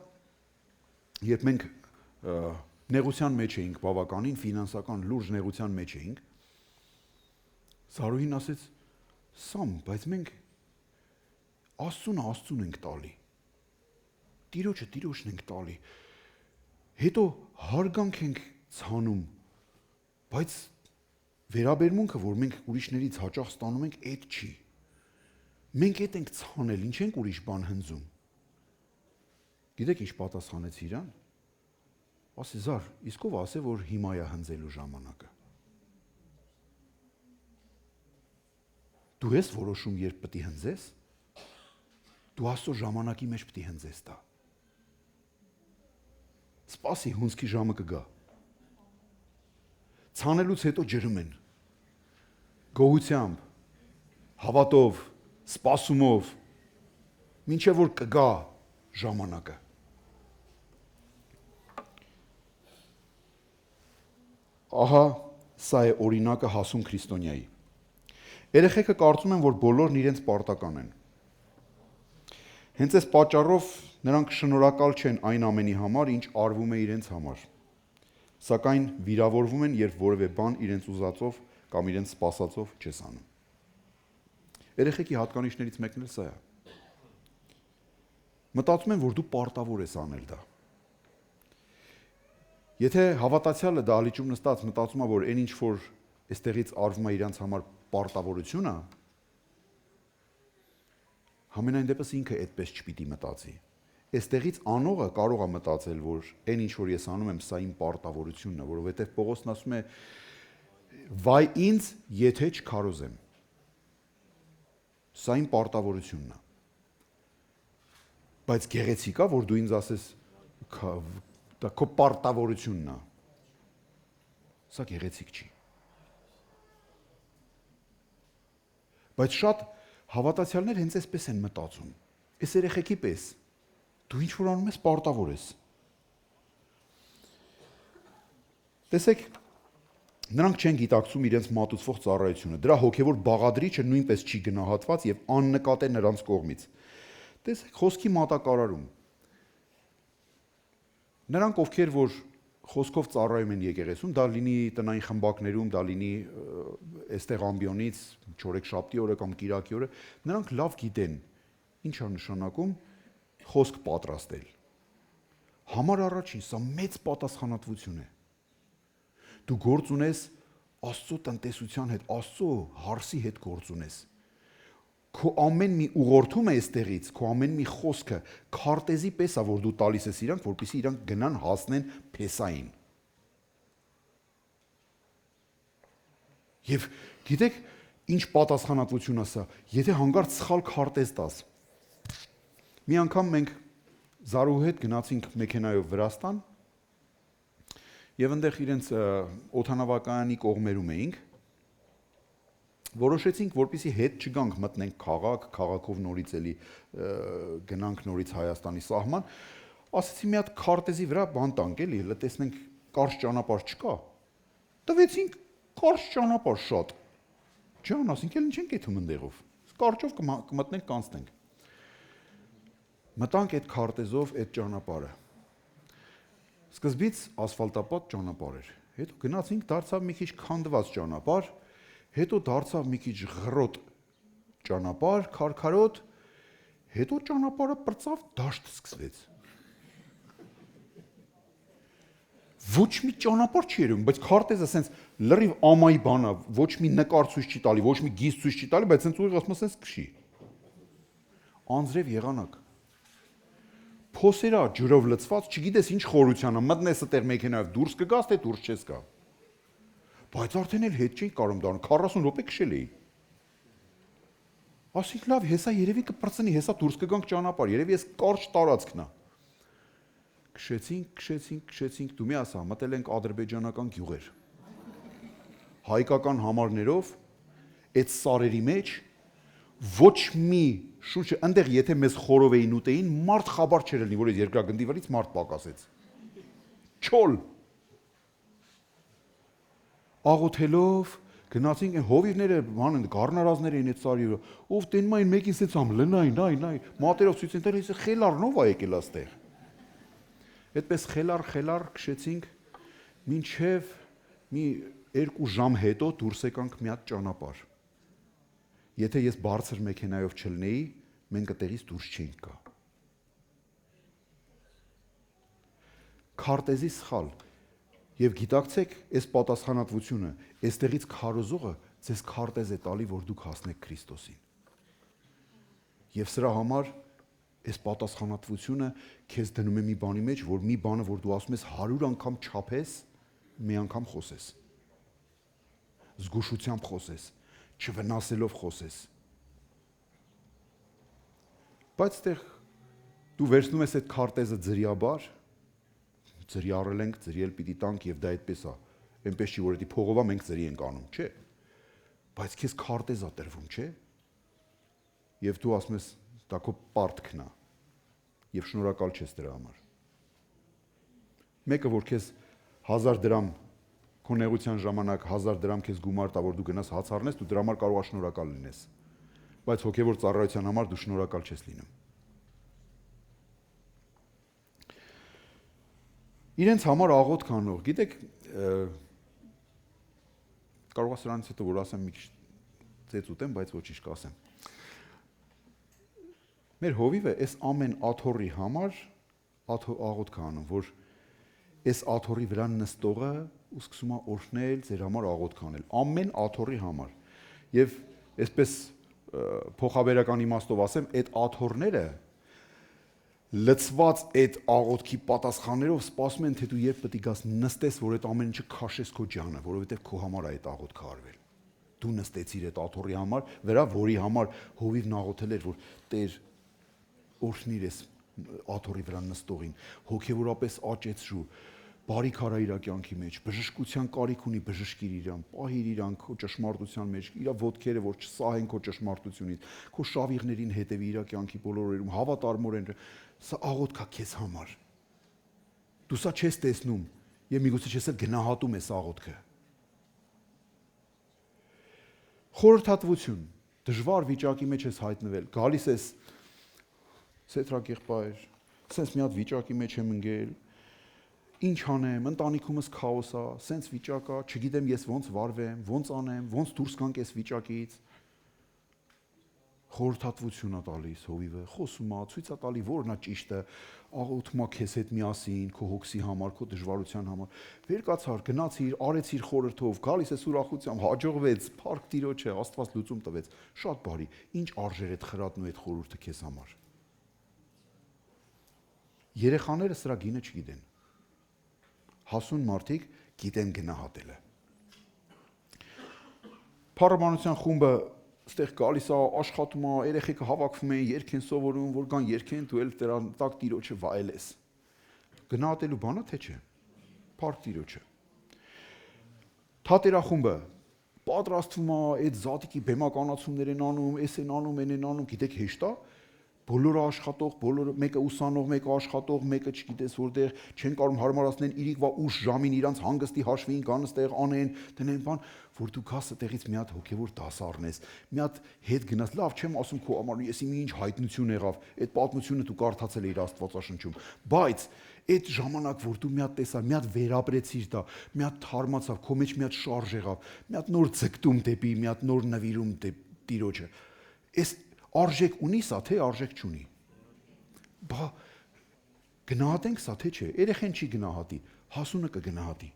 երբ մենք նեղության մեջ էինք, բավականին ֆինանսական լուրջ նեղության մեջ էինք, Զարուհին ասեց. Սամ, բայց մենք Աստծուն ենք տալի։ Տիրոջն ենք տալի։ Հետո հարգանք ենք ցանում, բայց վերաբերմունքը, որ մենք ուրիշներից հաճախ ստանում ենք, այդ չի։ Մենք այդ ենք ցանել, ինչ ենք ուրիշ բան հնձում։ Գիտեք ինչ պատասխանեց իրան։ Ասի Զար, իսկ ով ասե, որ հիմա է հնձելու ժամանակը։ Դու ես որոշում, երբ պետք է հնձես։ Դու Աստծո ժամանակի մեջ պետք է հնձես դա։ Սպասի, հունձքի ժամը կգա։ Ցանելուց հետո ջրում են։ Գոհությամբ, հավատով, սպասումով, մինչև որ կգա ժամանակը։ Ահա, սա է օրինակը հասուն քրիստոնյայի։ Երեխեքը կարծում են, որ բոլորն իրենց պարտական են։ Հենց այս պատճառով նրանք շնորհակալ չեն այն ամենի համար, ինչ արվում է իրենց համար։ Սակայն վիրավորվում են, երբ որևէ բան իրենց ուզածով կամ իրենց սպասածով չես անում։ Երեխեքի հատկանիշներից մեկն էլ սա է։ Մտածում են, որ դու պարտավոր ես անել դա։ Եթե հավատացյալը դահլիճում նստած մտածում է, որ այն ինչ որ այստեղից արվում է իրանց համար պարտավորություն է, համենայն դեպս ինքը այդպես չպիտի մտածի։ Այստեղից անողը կարող է մտածել, որ այն ինչ որ ես անում եմ, սա իմ պարտավորությունն է, որովհետև Պողոսն ասում է. «Վայ ինձ, եթե չքարոզեմ»։ Սա իմ պարտավորությունն է։ Բայց գեղեցիկ է, որ դու ինձ ասես, դա քո պարտավորությունն է։ Սա գեղեցիկ չի։ Բայց շատ հավատացյալներ հենց այսպես են մտածում։ Այս երեխեքի պես դու ինչ որ անում ես, պարտավոր ես։ Տեսեք, նրանք չեն գիտակցում իրենց մատուցվող ծառայությունը։ Դրա հոգևոր բաղադրիչը նույնպես չի գնահատված եւ աննկատ է նրանց կողմից։ Տեսեք, խոսքի մատակարարում։ Նրանք, ովքեր որ խոսքով ծառայում են եկեղեցում, դա լինի տնային խմբակներում, դա լինի այստեղ ամբիոնից, չորեքշաբթի օրը կամ կիրակի օրը, նրանք լավ գիտեն ինչ է նշանակում խոսք պատրաստել։ Համար առաջին, սա մեծ պատասխանատվություն է։ Դու գործ ունես Աստծո տնտեսության հետ, Աստծո հարսի հետ գործ ունես։ քո ամեն մի ուղղորդումը այստեղից, քո ամեն մի խոսքը քարտեզի պես է, որ դու տալիս ես իրանք, որպեսզի իրանք գնան հասնեն փեսային։ Եվ գիտեք, ինչ պատասխանատվություն է սա, եթե հանգարց սխալ քարտեզ տաս։ Մի անգամ մենք Զարուհի հետ գնացինք մեքենայով Վրաստան, եւ այնտեղ իրենց օթանավակայանի կողմերում էինք, որոշեցինք, որպեսզի հետ չգանք, մտնենք քաղաքով նորից էլի գնանք նորից Հայաստանի սահման, ասեցի մի հատ քարտեզի վրա բան տանք էլի, հələ տեսնենք կարճ ճանապարհ չկա։ Տվեցինք կարճ ճանապարհ շատ։ Ջան, ասենք էլ ինչ ենք եթում ընդեղով։ Կարճով կմտնենք, կանցնենք։ Մտանք այդ քարտեզով այդ ճանապարհը։ Սկզբից ասֆալտապատ ճանապարհ էր։ Հետո գնացինք, դարձավ մի քիչ քանդված ճանապարհ, հետո դարձավ մի քիչ ղռոտ ճանապարհ, քարքարոտ, հետո ճանապարհը պրծավ, դաշտ սկսվեց։ Ոչ մի ճանապարհ չի երևում, բայց քարտեզը սենց լրիվ ամայի բան է, ոչ մի նկար ցույց չի տալի, ոչ մի գիծ ցույց չի տալի, բայց սենց ուղիղ ասում սենց քշի։ Անձրև եղանակ։ Փոսերա ջրով լցված, չգիտես ինչ խորության է, մտնես այդտեղ մեքենայով դուրս կգաս, թե դուրս չես գա։ Բայց արդեն էլ հետ չի կարող դառնալ, 40 րոպե քշել էի։ Ասիկ լավ, հեսա երևի կպրծնի, հեսա դուրս կգանք ճանապարհ, երևի էս կարճ տարածքն է։ Քշեցինք, դու մի ասա, մտել ենք ադրբեջանական գյուղեր։ Հայկական համարներով, այդ սարերի մեջ ոչ մի շուրջը, այնտեղ եթե մեզ խորով էին ուտեին, մարդ խաբար չէր լինի, որ այդ երկրագնդի վրից մարդ պակասեց։ Չոլ։ Աղոթելով գնացինք այն հովիվները, ման գառնարազներ էին այդ սարի վրա, ով տենում այն մեկին սենց ամ լնայ, մատերով ցույց են տալի, այս խելառնով է եկել աստեղ։ Այդպես խելառ քշեցինք, մինչև մի 2 ժամ հետո դուրս եկանք մի հատ ճանապարհ։ Եթե ես բարձր մեքենայով չլնեի, մենք այդտեղից դուրս չէինք գա։ Քարտեզի սխալ։ Եվ գիտակցեք, այս պատասխանատվությունը, այստեղից քարոզողը ձեզ քարտեզ է տալի, որ դուք հասնեք Քրիստոսին։ Եվ սրա համար այս պատասխանատվությունը քեզ դնում է մի բանի մեջ, որ մի բանը, որ դու ասում ես 100 անգամ չափես, մի անգամ խոսես։ Զգուշությամբ խոսես, չվնասելով խոսես։ Բայց այդտեղ դու վերցնում ես այդ քարտեզը ձրիաբար, ձրի առել ենք, ձրի էլ պիտի տանք եւ դա այդպես է։ Այնպես չի, որ դա փողովա մենք ձրի ենք անում, չէ։ Բայց քեզ քարտեզ է տրվում, չէ։ Եվ դու ասում ես, դա քո պարտքն է։ Եվ շնորհակալ ես դրա համար։ Մեկը, որ քեզ 1000 դրամ քո նեղության ժամանակ 1000 դրամ քեզ գումար տա, որ դու գնաս հաց առնես, դու դրա համար կարող ես շնորհակալ լինես։ Բայց հոգևոր ծառայության համար դու շնորհակալ չես լինում։ Իրենց համար աղոթք անող, գիտեք, կարող է սրանից հետո որ ասեմ մի քիչ ծեծ ուտեմ, բայց ոչինչ կասեմ։ Մեր հովիվը այս ամեն աթոռի համար աղոթք անում, որ այս աթոռի վրա նստողը ու սկսում է օրհնել, ձեր համար աղոթք անել, ամեն աթոռի համար։ Եվ այսպես փոխաբերական իմաստով ասեմ, այդ աթոռները լցված այդ աղոթքի պատասխաններով սպասում են, թե դու երբ պետք է գաս նստես, որ այդ ամեն ինչը քաշես քո ջանը, որովհետև քո համար է այդ աղոթքը արվել։ Դու նստեցիր այդ աթոռի համար, վրա, որի համար հովիվն աղոթել էր, որ Տեր օրհնիր ես աթոռի վրա նստողին, հոգևորապես աճեցրու, բարիք արա իր կյանքի մեջ, բժշկության կարիք ունի, բժշկիր իրան, պահիր իրան քո ճշմարտության մեջ, իր ոտքերը որ չսահեն քո ճշմարտությունից, քո շավիղներին հետևի իր կյանքի բոլոր օրերում, հավատարմորեն, սա աղոթք է քեզ համար։ Դու սա չես տեսնում եւ միգուցե չես էլ գնահատում ես աղոթքը։ Խորհրդատվություն, դժվար վիճակի մեջ ես հայտնվել, գալիս ես Սեթրակ եղբայր, սենց մի հատ վիճակի մեջ եմ ընկել, ինչ անեմ, ընտանիքումս քաոս է, սենց վիճակ է, չգիտեմ ես ոնց վարվեմ, ոնց անեմ, ոնց դուրս գանք այս վիճակից։ խորհրդատվություն է տալիս հովիվը, խոսում է, ցույց է տալի որն է ճիշտը, աղոթում է քեզ հետ միասին, քո հոգսի համար, քո դժվարության համար։ Վեր կացար, գնացիր, արեցիր խորհրդով, գալիս ես ուրախությամբ, հաջողվեց, փառք Տիրոջը, Աստված լուծում տվեց։ Շատ բարի։ Ինչ արժեր այդ խրատն ու այդ խորհուրդը քեզ համար։ Երեխաները սրա գինը չգիտեն։ Հասուն մարդիկ գիտեն գնահատելը։ Փառաբանության խումբը ստեղ գալիս է, աշխատում է, երեխեքը հավաքվում են, երգ են սովորում, որ կան երգեն, դու էլ դրան տակ Տիրոջը վայելես։ Գնահատելու բանա թե չէ։ Փառք Տիրոջը։ Թատերախումբը պատրաստվում է, այդ զատիկի բեմականացումներ են անում, էս են անում, են անում, գիտեք հեշտ է։ Բոլորը աշխատող, բոլորը մեկը ուսանող, մեկը աշխատող, մեկը չգիտես որտեղ չեն կարող հարմարացնել իրիկվա ուշ ժամին իրանց հանգստի հաշվին կան ստեղ անեն, դնեն բան, որ դու գաս այդտեղից մի հատ հոգևոր դաս առնես, մի հատ հետ գնաս, լավ չեմ ասում քո համար, ես իմ ինչ հայտնություն եղավ, այդ պատմությունը դու կարդացել ես Աստվածաշնչում, բայց այդ ժամանակ որ դու մի հատ տեսար, մի հատ վերապրեցիր դա, մի հատ թարմացավ, քո մեջ մի հատ շարժ եղավ, մի հատ նոր ձգտում դեպի, մի հատ նոր նվիրում Տիրոջը։ Այս արժեք ունի սա, թե արժեք չունի։ Բա գնահատենք սա, թե չէ։ Երեխեն չի գնահատի, հասունը կգնահատի։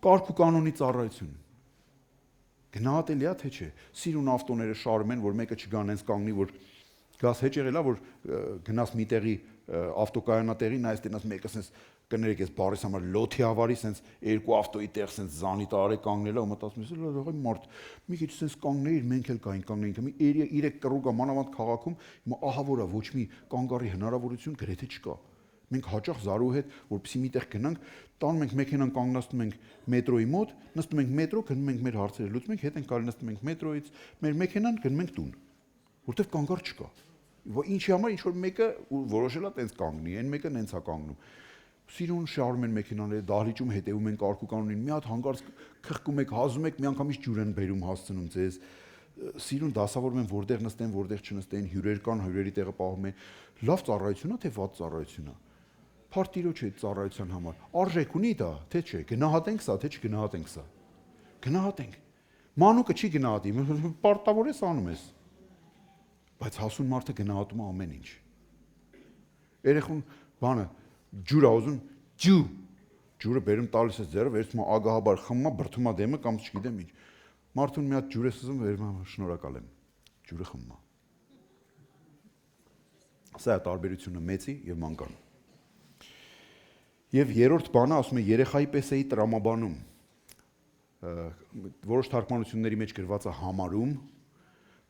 Կարգ ու կանոնի ծառայություն։ Գնահատելի է, թե չէ։ Սիրուն ավտոները շարում են, որ մեկը չգան հենց կանգնի, որ գաս հեճեղելա, որ գնաս մի տեղի ավտոկայանատեղի, նայես տենաս մեկը սենց կներեք ես բարիս համար լոթի ավարի, սենց երկու ավտոյի տեղ սենց զանի տարե կանգնելա, ու մտածում ես, լավ մարդ, մի քիչ սենց կանգնեիր, մենք էլ կային կանգնեինք, մի 3 կռուգա մանավանդ քաղաքում, հիմա ահավորա ոչ մի կանգարի հնարավորություն գրեթե չկա։ Մենք հաճախ Զարու հետ, որպեսզի միտեղ գնանք, տանում ենք մեքենան կանգնացնում ենք մետրոյի մոտ, նստում ենք մետրո, գնում ենք մեր հարցերը լուծում ենք, հետ ենք գալի նստում ենք մետրոյից, մեր մեքենան գնում ենք տուն, որտեղ կանգար չկա։ Ինչի համար ինչ որ մեկը որոշել է տենց կանգնի, այն մեկը նենց է կանգնում։ Սիրուն շարում են մեքենաները, դահլիճում հետևում են կարգու կանոնին, մի հատ հանկարծ քրկում եք, հազում եք, միանգամից ջուր են բերում հասցնում ձեզ։ Սիրուն դասավորում են որտեղ նստեն, որտեղ չնստեն, հյուրեր կան, հյուրերի տեղը պահում են։ Լավ ծառայություն է, թե վատ ծառայություն է։ Փառք Տիրոջը այդ ծառայության համար։ Արժեք ունի դա, թե չէ։ Գնահատենք սա, թե չգնահատենք սա։ Գնահատենք։ Մանուկը չի գնահատի, պարտավոր ես անում ես։ Բայց հասուն մարդը գնահատում է ամեն ինչ։ Երեխուն բանը ջուր ա ուզում, ջուրը բերում տալիս ես ձեռը, վերցնում ա ագահաբար խմում ա, բրդում ա դեմը կամ չգիտեմ ինչ։ Մարդուն մի հատ ջուր ես ուզում, վերում ա շնորհակալ եմ։ Ջուրը խմում ա։ Սա է տարբերությունը մեծի եւ մանկան։ Եվ երրորդ բանը ասում է երեխայի պես էի տրամաբանում։ Որոշ թարգմանությունների մեջ գրված է համարում,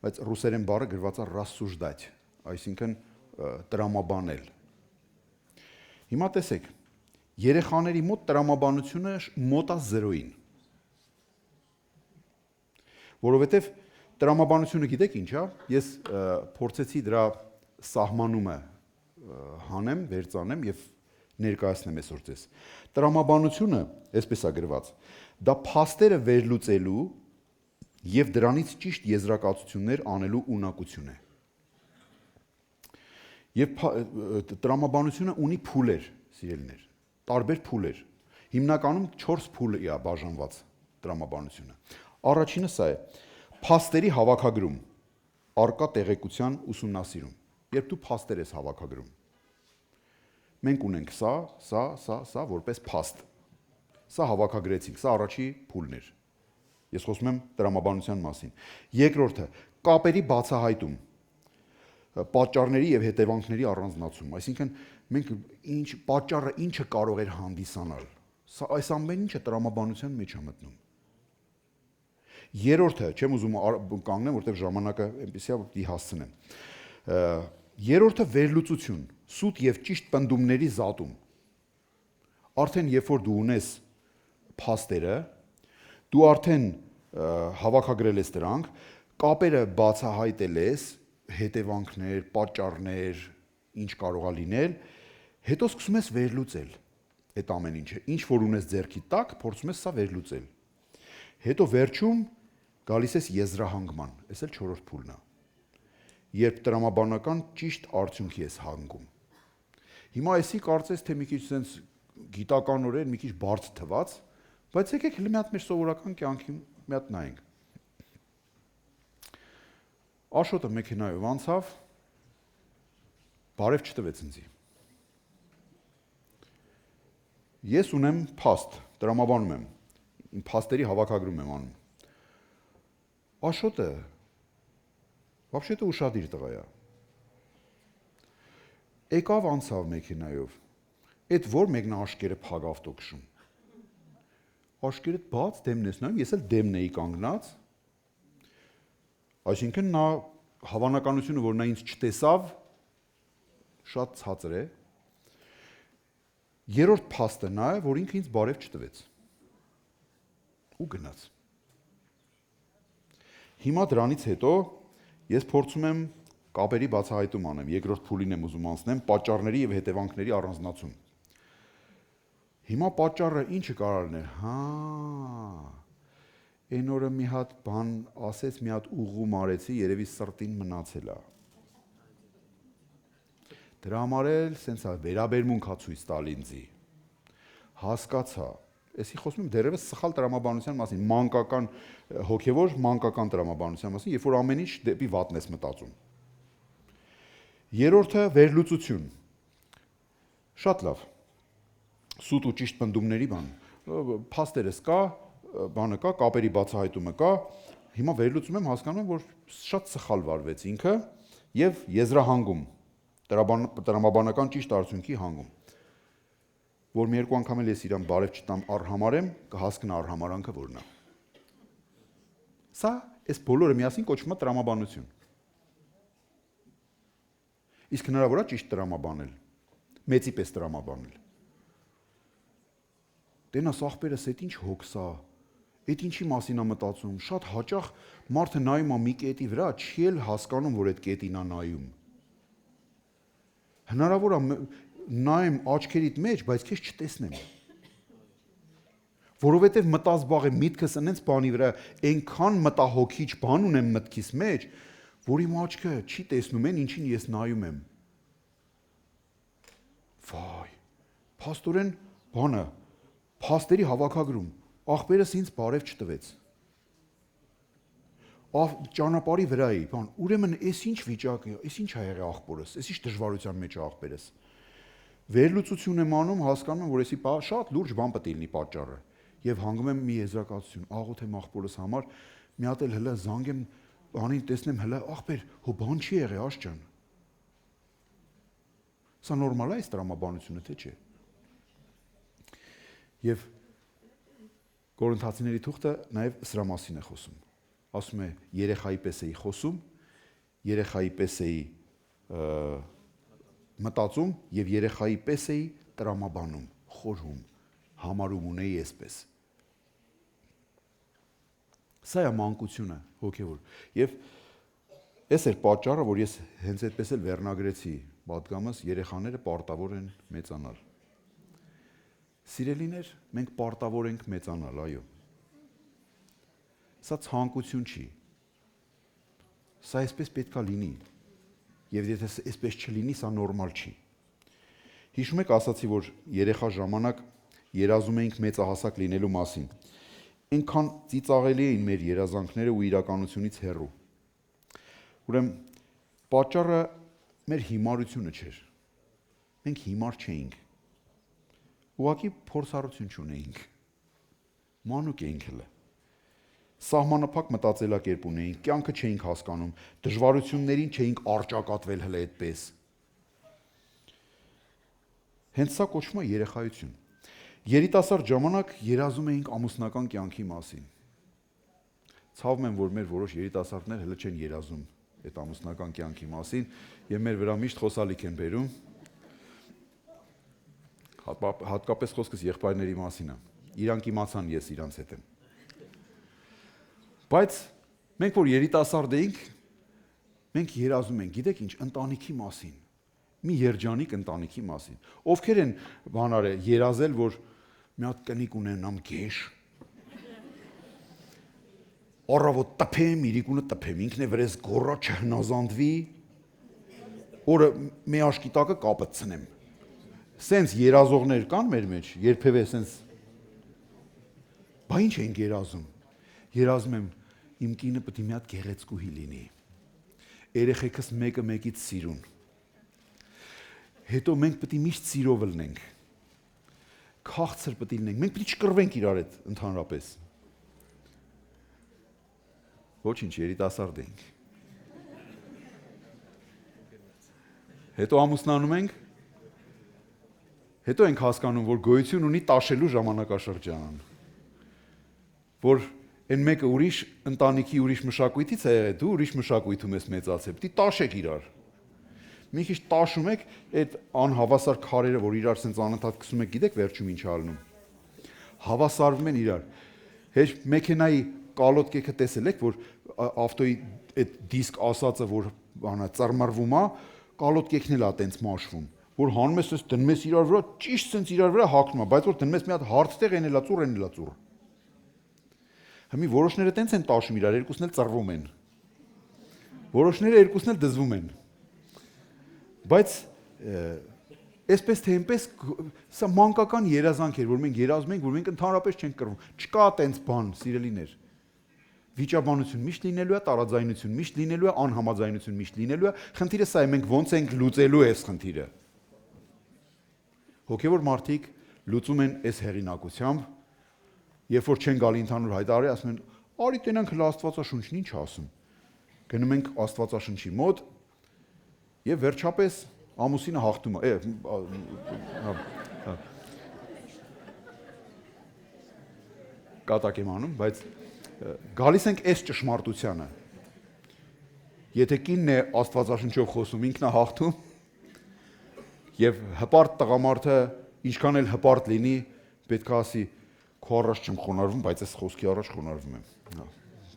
բայց ռուսերեն բառը գրված է рассуждать, այսինքն տրամաբանել։ Հիմա տեսեք, երեխաների մոտ տրամաբանությունը մոտ է 0-ին։ Որովհետև տրամաբանությունը գիտեք ինչ է, ես փորձեցի դրա սահմանումը հանեմ, վերծանեմ եւ ներկայացնեմ այսօր ձեզ։ Տրամաբանությունը, այսպես է գրված, դա փաստերը վերլուծելու եւ դրանից ճիշտ եզրակացություններ անելու ունակություն է։ Եվ տրամաբանությունը ունի փուլեր, սիրելիներ, տարբեր փուլեր։ Հիմնականում 4 փուլ է բաժանված տրամաբանությունը։ Առաջինը սա է. փաստերի հավաքագրում, առկա տեղեկության ուսումնասիրում։ Երբ դու փաստեր ես հավաքագրում, մենք ունենք սա որպես փաստ։ Սա հավաքագրեցինք, սա առաջի փուլն էր։ Ես խոսում եմ տրամաբանության մասին։ Երկրորդը կապերի բացահայտում, պատճառների եւ հետևանքների առանձնացում, այսինքն մենք պատճառը ինչը կարող էր հանդիսանալ։ Սա այս ամեն ինչը տրամաբանության մեջ է մտնում։ Երրորդը, չեմ ուզում կանգնեմ, որտեղ ժամանակը այնպեսի է, որ հասցնեմ։ Երրորդը վերլուծություն, սուտ եւ ճիշտ պնդումների զատում։ Արդեն երբ որ դու ունես փաստերը, դու արդեն հավաքագրել ես դրանք, կապերը բացահայտել ես, հետևանքներ, պատճառներ, ինչ կարող է լինել, հետո սկսում ես վերլուծել այդ ամեն ինչը, ինչ որ ունես ձեռքի տակ, փորձում ես սա վերլուծել։ Հետո վերջում գալիս ես եզրահանգման, այս էլ 4-րդ փուլն է։ Երբ տրամաբանական ճիշտ արդյունքի ես հանգում։ Հիմա էսի կարծես թե մի քիչ sense գիտականորեն մի քիչ բարձ թված, բայց եկեք հենց մի հատ մեր սովորական կյանքի մի հատ նայենք։ Աշոտը մեքենայով անցավ, բարև չտվեց ինձի։ Ես ունեմ փաստ, տրամաբանում եմ, իմ փաստերի հավաքագրում եմ անում։ Աշոտը, вообще-то ուշադիր տղա է։ Եկավ անցավ մեքենայով, այդ որ մեկն աշկերը փագավ տոքշում։ Աշկերդ բաց դեմն ես նայում, ես էլ դեմն էի կանգնած։ Այսինքն նա հավանականությունը, որ նա ինձ չտեսավ, շատ ցածր է։ Երրորդ փաստը նա է, որ ինքը ինձ բարև չտվեց։ Ու գնաց։ Հիմա դրանից հետո ես փորձում եմ կապերի բացահայտում անեմ, երկրորդ փուլին եմ ուզում անցնեմ, պատճառների եւ հետևանքների առանձնացում։ Հիմա պատճառը ինչը կարող է, այն օրը մի հատ բան ասեց, մի հատ ուղում արեցի, երևի սրտին մնացել է։ Դրա համար էլ սենց է վերաբերմունք ցույց տալ ինձի։ Հասկացա, այսի խոսում եմ դերևս սխալ տրամաբանության մասին, մանկական հոգևոր մանկական տրամաբանության մասին, երբ որ ամեն ինչ դեպի վատն ես մտածում։ Երրորդը վերլուծություն։ Շատ լավ։ Սուտ ու ճիշտ պնդումների բան, փաստերս կա, բանը կա, կապերի բացահայտումը կա, հիմա վերլուծում եմ, հասկանում եմ, որ շատ սխալ վարվեց ինքը եւ եզրահանգում, տրամաբանական ճիշտ արդյունքի հանգում, որ մի երկու անգամ էլ ես իրան բարև չտամ արհամարեմ, կհասկնա արհամարանքը որն է։ Սա այս բոլորը միասին կոչվում է տրամաբանություն։ Իսկ հնարավոր է ճիշտ տրամաբանել, մեծի պես տրամաբանել։ Տենաս ախպերս էդ ինչ հոգս է, էդ ինչի մասին է մտածում, շատ հաճախ մարդը նայում է մի կետի վրա, չի էլ հասկանում, որ այդ կետին է նայում։ Հնարավոր է նայեմ աչքերիդ մեջ, բայց քեզ չտեսնեմ։ Որովհետև մտազբաղ եմ միտքս ընենց բանի վրա, այնքան մտահոգիչ բան ունեմ մտքիս մեջ, որ իմ աչքը չի տեսնում են, ինչին ես նայում եմ։ Վայ, փաստորեն բանը փաստերի հավաքագրում, ախպերս ինձ բարև չտվեց։ Ճանապարհի վրա էի, բան, ուրեմն էս ինչ վիճակ է, էս ինչ ա եղել ախպորս, էս ինչ դժվարության մեջ է ախպերս։ Վերլուծություն եմ անում, հասկանում եմ, որ էսի շատ լուրջ բան պետք է լինի պատճառը, եւ հանգում եմ մի եզրակացություն, աղոթեմ ախպորս համար, մի հատ էլ հələ զանգեմ, բանին տեսնեմ, հələ ախպեր, հո բան չի եղել, աշճան։ Սա նորմալ է այս տրամաբանությունը, թե չէ։ Եվ Կորինթացիների թուղթը նաև սրա մասին է խոսում։ Ասում է երեխայի պես էի խոսում, երեխայի պես էի մտածում եւ երեխայի պես էի տրամաբանում, խորհում, համարում ունեի այսպես։ Սա է մանկությունը հոգևոր։ Եվ այս էր պատճառը, որ ես հենց այդպես էլ վերնագրեցի պատգամս երեխաները պարտավոր են մեծանալ։ Սիրելիներ, մենք պարտավոր ենք մեծանալ, այո։ Սա ցանկություն չի։ Սա այսպես պետք է լինի։ Եվ եթե այսպես չլինի, սա նորմալ չի։ Հիշում եք, ասացի, որ երեխա ժամանակ երազում էինք մեծահասակ լինելու մասին։ Այնքան ծիծաղելի էին մեր երազանքները ու իրականությունից հեռու։ Ուրեմն պատճառը մեր հիմարությունը չէր։ Մենք հիմար չէինք։ Ուղղակի փորձառություն չունեինք։ Մանուկ էինք հələ։ Սահմանափակ մտածելակերպ ունեինք, կյանքը չէինք հասկանում, դժվարություններին չէինք արճակատվել հələ այդպես։ Հենց սա կոչվում է երեխայություն։ Երիտասարդ ժամանակ երազում էինք ամուսնական կյանքի մասին։ Ցավում եմ, որ մեր որոշ երիտասարդներ հələ չեն երազում այդ ամուսնական կյանքի մասին, եւ մեր վրա միշտ խոսալիք են բերում։ Հատկապես խոսքս եղբայրների մասին է։ Իրանք իմացան ես իրանց հետ եմ։ Բայց մենք որ երիտասարդ էինք, մենք երազում ենք, գիտեք ինչ, ընտանիքի մասին, մի երջանիկ ընտանիքի մասին։ Ովքեր են բանարը երազել, որ մի հատ կնիկ ունենամ գեշ, առավոտ տփեմ, իրիկունը տփեմ, ինքն է վրես գոռա չհնազանդվի, օրը մի աշկի տակը կապը ցնեմ։ Սենց երազողներ կան մեր մեջ, երբևէ սենց։ Բա ինչ ենք երազում։ Երազում եմ իմ կինը պետք է մի հատ գեղեցկուհի լինի։ երեխեքս մեկը մեկից սիրուն։ Հետո մենք պետք է միշտ սիրով լինենք։ Քաղցր պետք է լինենք։ Մենք պետք է չկռվենք իրար հետ ընդհանրապես։ Ոչինչ, երիտասարդ ենք։ Հետո ամուսնանում ենք։ Հետո ենք հասկանում, որ գոյություն ունի տաշելու ժամանակաշրջան։ Որ այն մեկը ուրիշ ընտանիքի ուրիշ մշակույթից է եղել, դու ուրիշ մշակույթում ես մեծացել, պետք է տաշեք իրար։ Մի քիչ տաշում եք, այդ անհավասար քարերը, որ իրար սենց անընդհատ գցում եք, գիտեք վերջում ինչ ալնում։ Հավասարվում են իրար։ Հեչ մեքենայի կալոտկեքը տեսել եք, որ ավտոյի այդ դիսկ ասածը, որ բանա ծռմռվում է, կալոտկեքն էլ է տենց մաշվում, որ հանում ես, դնում ես իրար վրա, ճիշտ սենց իրար վրա հագնում է, բայց որ դնում ես մի հատ հարթ տեղ, այն էլա ծուռ։ Հիմի որոշները տենց են տաշում իրար, երկուսն էլ ծռվում են։ Որոշները երկուսն էլ դզվում են։ Բայց այսպես թե այնպես սա մանկական երազանք էր, որ մենք երազում ենք, որ մենք ընդհանրապես չենք կռվում։ Չկա տենց բան, սիրելիներ։ Վիճաբանություն միշտ լինելու է, տարաձայնություն միշտ լինելու է, անհամաձայնություն միշտ լինելու է։ Խնդիրը սա է, մենք ոնց ենք լուծելու այս խնդիրը։ Հոգևոր մարդիկ լուծում են այս հեղինակությամբ, երբ որ չեն գալի ընդհանուր հայտարարի, ասում են, արի տենանք հլա Աստվածաշունչն ինչ ասում։ Գնում ենք Աստվածաշնչի մոտ եւ վերջապես ամուսինը հաղթում է։ Կատակ եմ անում, բայց գալիս ենք այս ճշմարտությանը։ Եթե կինն է Աստվածաշնչով խոսում, ինքն է հաղթում, եւ հպարտ տղամարդը ինչքան էլ հպարտ լինի, պետք է ասի քո առաջ չեմ խոնարհվում, բայց այս խոսքի առաջ խոնարհվում եմ։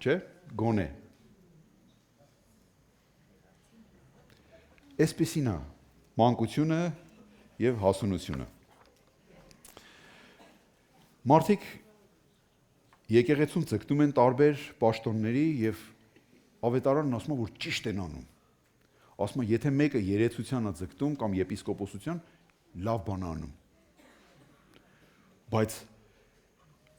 Չէ՞, գոնե։ Այսպեսին է մանկությունը եւ հասունությունը։ Մարդիկ եկեղեցում ցկտում են տարբեր պաշտոնների եւ ավետարանն ասում է, որ ճիշտ են անում։ Ասում է, եթե մեկը երեցության է ցկտում կամ եպիսկոպոսության, լավ բան է անում։ Բայց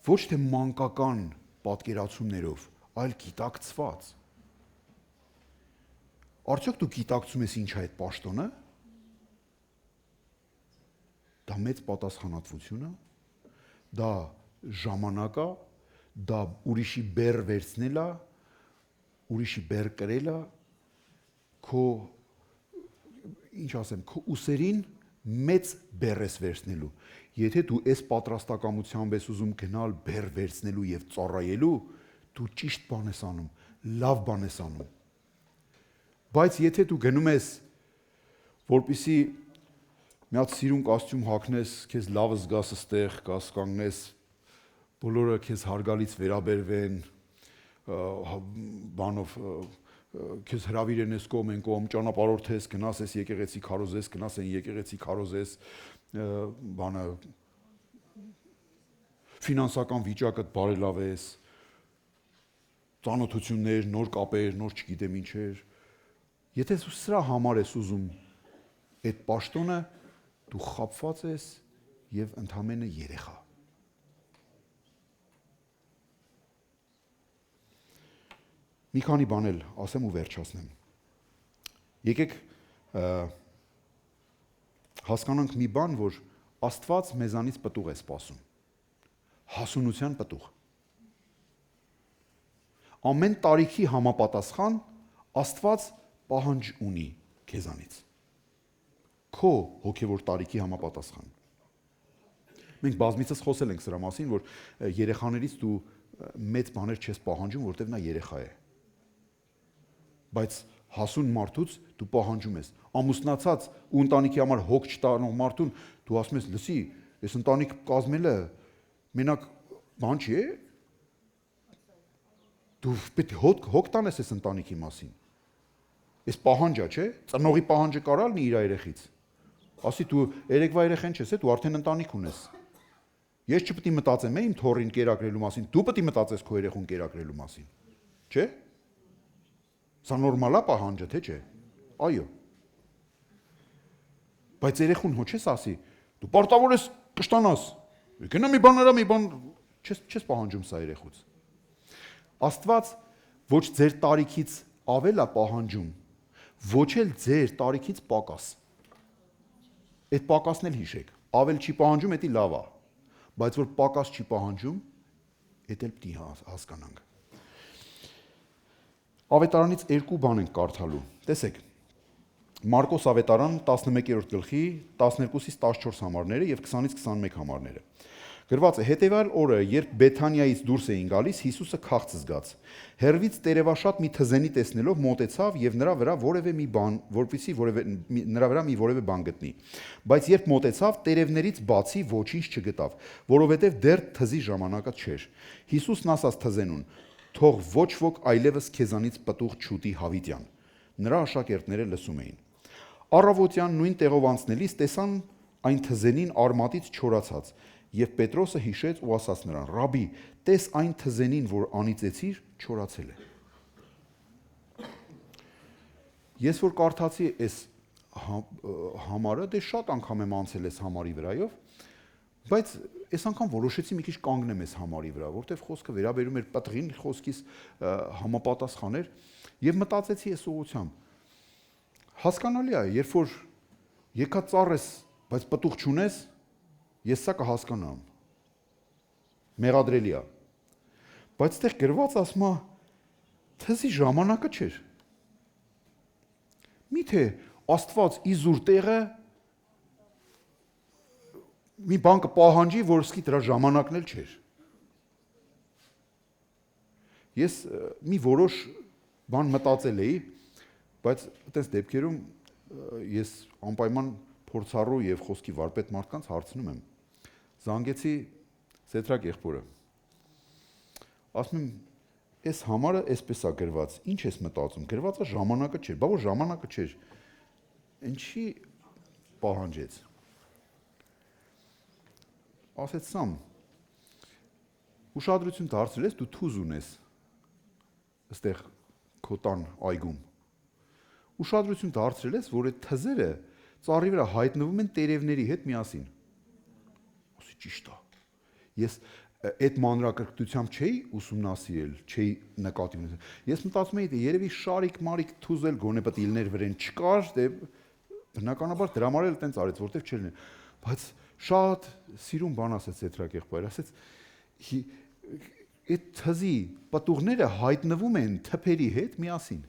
ոչ թե մանկական պատկերացումներով, այլ գիտակցված։ Արդյոք դու գիտակցում ես ինչ է այդ պաշտոնը։ Դա մեծ պատասխանատվություն է, դա ժամանակ է, դա ուրիշի բեռ վերցնել է, ուրիշի բեռ կրել է, քո ինչ ասեմ, քո ուսերին մեծ բեռ ես վերցնելու։ Եթե դու այս պատրաստակամությամբ ես ուզում գնալ բեռ վերցնելու եւ ծառայելու, դու ճիշտ բան ես անում, լավ բան ես անում։ Բայց եթե դու գնում ես, որպեսի մի հատ սիրուն կոստյում հագնես, քեզ լավ զգաս այստեղ, գաս կանգնես, բոլորը քեզ հարգալից վերաբերվեն, բանով քեզ հրավիրեն ես կողմ են կողմ, ճանապարհորդես, գնաս ես եկեղեցի քարոզես, գնաս են եկեղեցի քարոզես, բանը ֆինանսական վիճակը բարելավես, ծանոթություններ, նոր կապեր, նոր չգիտեմ ինչեր։ Եթե սրա համար ես ուզում այդ պաշտոնը, դու խաբված ես եւ ընդամենը երեխա։ Մի քանի բան էլ ասեմ ու վերջացնեմ։ Եկեք հասկանանք մի բան, որ Աստված մեզանից պտուղ է սպասում։ Հասունության պտուղ։ Ամեն տարիքի համապատասխան Աստված պահանջ ունի քեզանից։ Քո հոգևոր տարիքի համապատասխան։ Մենք բազմիցս խոսել ենք սրա մասին, որ երեխաներից դու մեծ բաներ չես պահանջում, որտեղ նա երեխա է։ Բայց հասուն մարդուց դու պահանջում ես։ Ամուսնացած ու ընտանիքի համար հոգ չտանող մարդուն դու ասում ես, լսի, այս ընտանիք կազմելը մենակ բան չի է։ Դու պետք է հոգ տանես այս ընտանիքի մասին։ Այս պահանջա, չէ՞։ Ծնողի պահանջը կարա լինի իր երեխից։ Ասի դու երեկվա երեխան չես, դու արդեն ընտանիք ունես։ Ես չպետք է մտածեմ իմ թորին կերակրելու մասին, դու պետք է մտածես քո երեխուն կերակրելու մասին։ Չէ՞։ Սա նորմալ է պահանջը, թե չէ։ Այո։ Բայց երեխուն հո չես ասի, դու պարտավոր ես կշտանաս։ Գնա մի բան արա, մի բան չես պահանջում սա երեխուց։ Աստված ոչ ձեր տարիքից ավել է պահանջում, ոչ էլ ձեր տարիքից պակաս։ Այդ պակասն էլ հիշեք, ավել չի պահանջում, դա լավ է, բայց որ պակաս չի պահանջում, դա էլ պիտի հասկանանք։ Ավետարանից երկու բան ենք կարդալու, տեսեք, Մարկոս ավետարան 11-րդ գլխի 12-ից 14 համարները եւ 20-ից 21 համարները։ Գրված է. հետևյալ օրը, երբ Բեթանիայից դուրս էին գալիս, Հիսուսը քաղց զգաց։ Հեռվից տերևաշատ մի թզենի տեսնելով մոտեցավ եւ նրա վրա որևէ մի բան, որպեսզի նրա վրա մի որևէ բան գտնի։ Բայց երբ մոտեցավ, տերևներից բացի ոչինչ չգտավ, որովհետեւ դեռ թզի ժամանակը չէր։ Հիսուսն ասաց թզենուն. «Թող ոչ ոք այլևս քեզանից պտուղ չուտի հավիտյան»։ Նրա աշակերտները լսում էին։ Առավոտյան նույն տեղով անցնելիս տեսան այն թզենին արմատից չորացած, եւ Պետրոսը հիշեց ու ասաց նրան. «Ռաբի, տես այն թզենին, որ անիծեցիր, չորացել է»։ Ես որ կարդացի այս համարը, դե շատ անգամ եմ անցել այս համարի վրայով, բայց այս անգամ որոշեցի մի քիչ կանգնեմ այս համարի վրա, որտեղ խոսքը վերաբերում էր պտղին, խոսքիս համապատասխան էր, եւ մտածեցի այս ուղղությամբ։ Հասկանալի է, երբ որ եկա ծառ ես, բայց պտուղ չունես, ես սա կհասկանամ։ Մեղադրելի է։ Բայց այդտեղ գրված ասում է, թզի ժամանակը չէր։ Միթե Աստված իզուր տեղը մի բան կպահանջի, որ սկի դրա ժամանակն էլ չէր։ Ես մի որոշ բան մտածել էի, բայց այդպես դեպքերում ես անպայման փորձառու եւ խոսքի վարպետ մարդկանց հարցնում եմ։ Զանգեցի Սեթրակ եղբորը։ Ասում եմ, այս համարը այսպես է գրված, ինչ ես մտածում, գրված է ժամանակը չէր, բա որ ժամանակը չէր։ Ինչի պահանջեց։ Ասեց Սամ, ուշադրություն դարձրել ես, դու թուզ ունես այստեղ քո տան այգում։ Ուշադրություն դարձրել ես, որ այդ թզերը ծառի վրա հայտնվում են տերևների հետ միասին։ Ասի ճիշտ է։ Ես այդ մանրակրկտությամբ չէի ուսումնասիրել, չէի նկատի ունեցել։ Ես մտածում էի, երևի շարիկ-մարիկ թուզել գոնե պետք է լիներ վրան չկար, դե բնականաբար դրա համար էլ տենց արեց, որտեվ չէր լինել։ Բայց շատ սիրուն բան ասեց Սեթրակ եղբայրը, ասեց այդ թզի պտուղները հայտնվում են թփերի հետ միասին։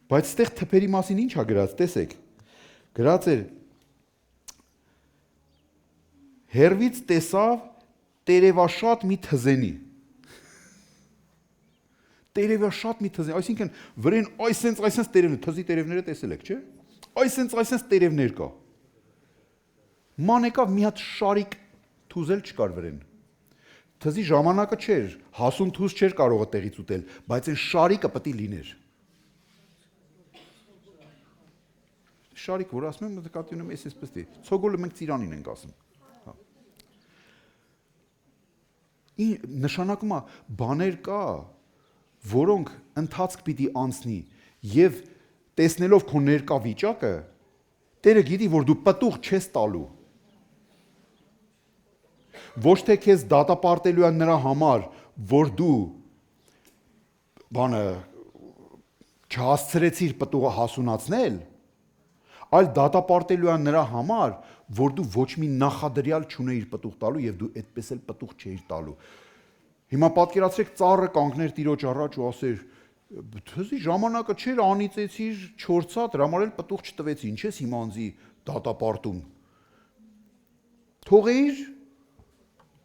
Բայց այդտեղ թփերի մասին ինչ է գրած, տեսեք։ Գրած էր հերվից տեսավ տերևաշատ մի թզենի։ Տերևաշատ մի թզենի, այսինքն վրան այսենց տերևներ, թզի տերևները տեսել եք, չէ՞։ Այսենց տերևներ կա։ Ման եկավ մի հատ շարիկ թուզել չկար վրան։ Թզի ժամանակը չէր, հասուն թուզ չէր կարող տեղից ուտել, բայց այն շարիկը պետք է լիներ։ Շարիկ, որ ասում եմ, նկատի ունեմ, այսպես է։ Ցոգոլը մենք ծիրանին ենք ասում։ Նշանակում է բաներ կա, որոնք ընթացք պիտի անցնի եւ տեսնելով քո ներկա վիճակը, Տերը գիտի, որ դու պտուղ չես տալու։ Ոչ թե քեզ դատապարտելու են նրա համար, որ դու բանը չհասցրեցիր պտուղը հասունացնել, այլ դատապարտելու են նրա համար, որ դու ոչ մի նախադրյալ չունեիր պտուղ տալու եւ դու այդպես էլ պտուղ չէիր տալու։ Հիմա պատկերացրեք ծառը կանգներ տիրոջ առաջ ու ասեր. «Թզի ժամանակը չէր, անիծեցիր, չորցա, դրա համար էլ պտուղ չտվեցի, ինչ ես հիմա անձի դատապարտում»։ Թողեիր,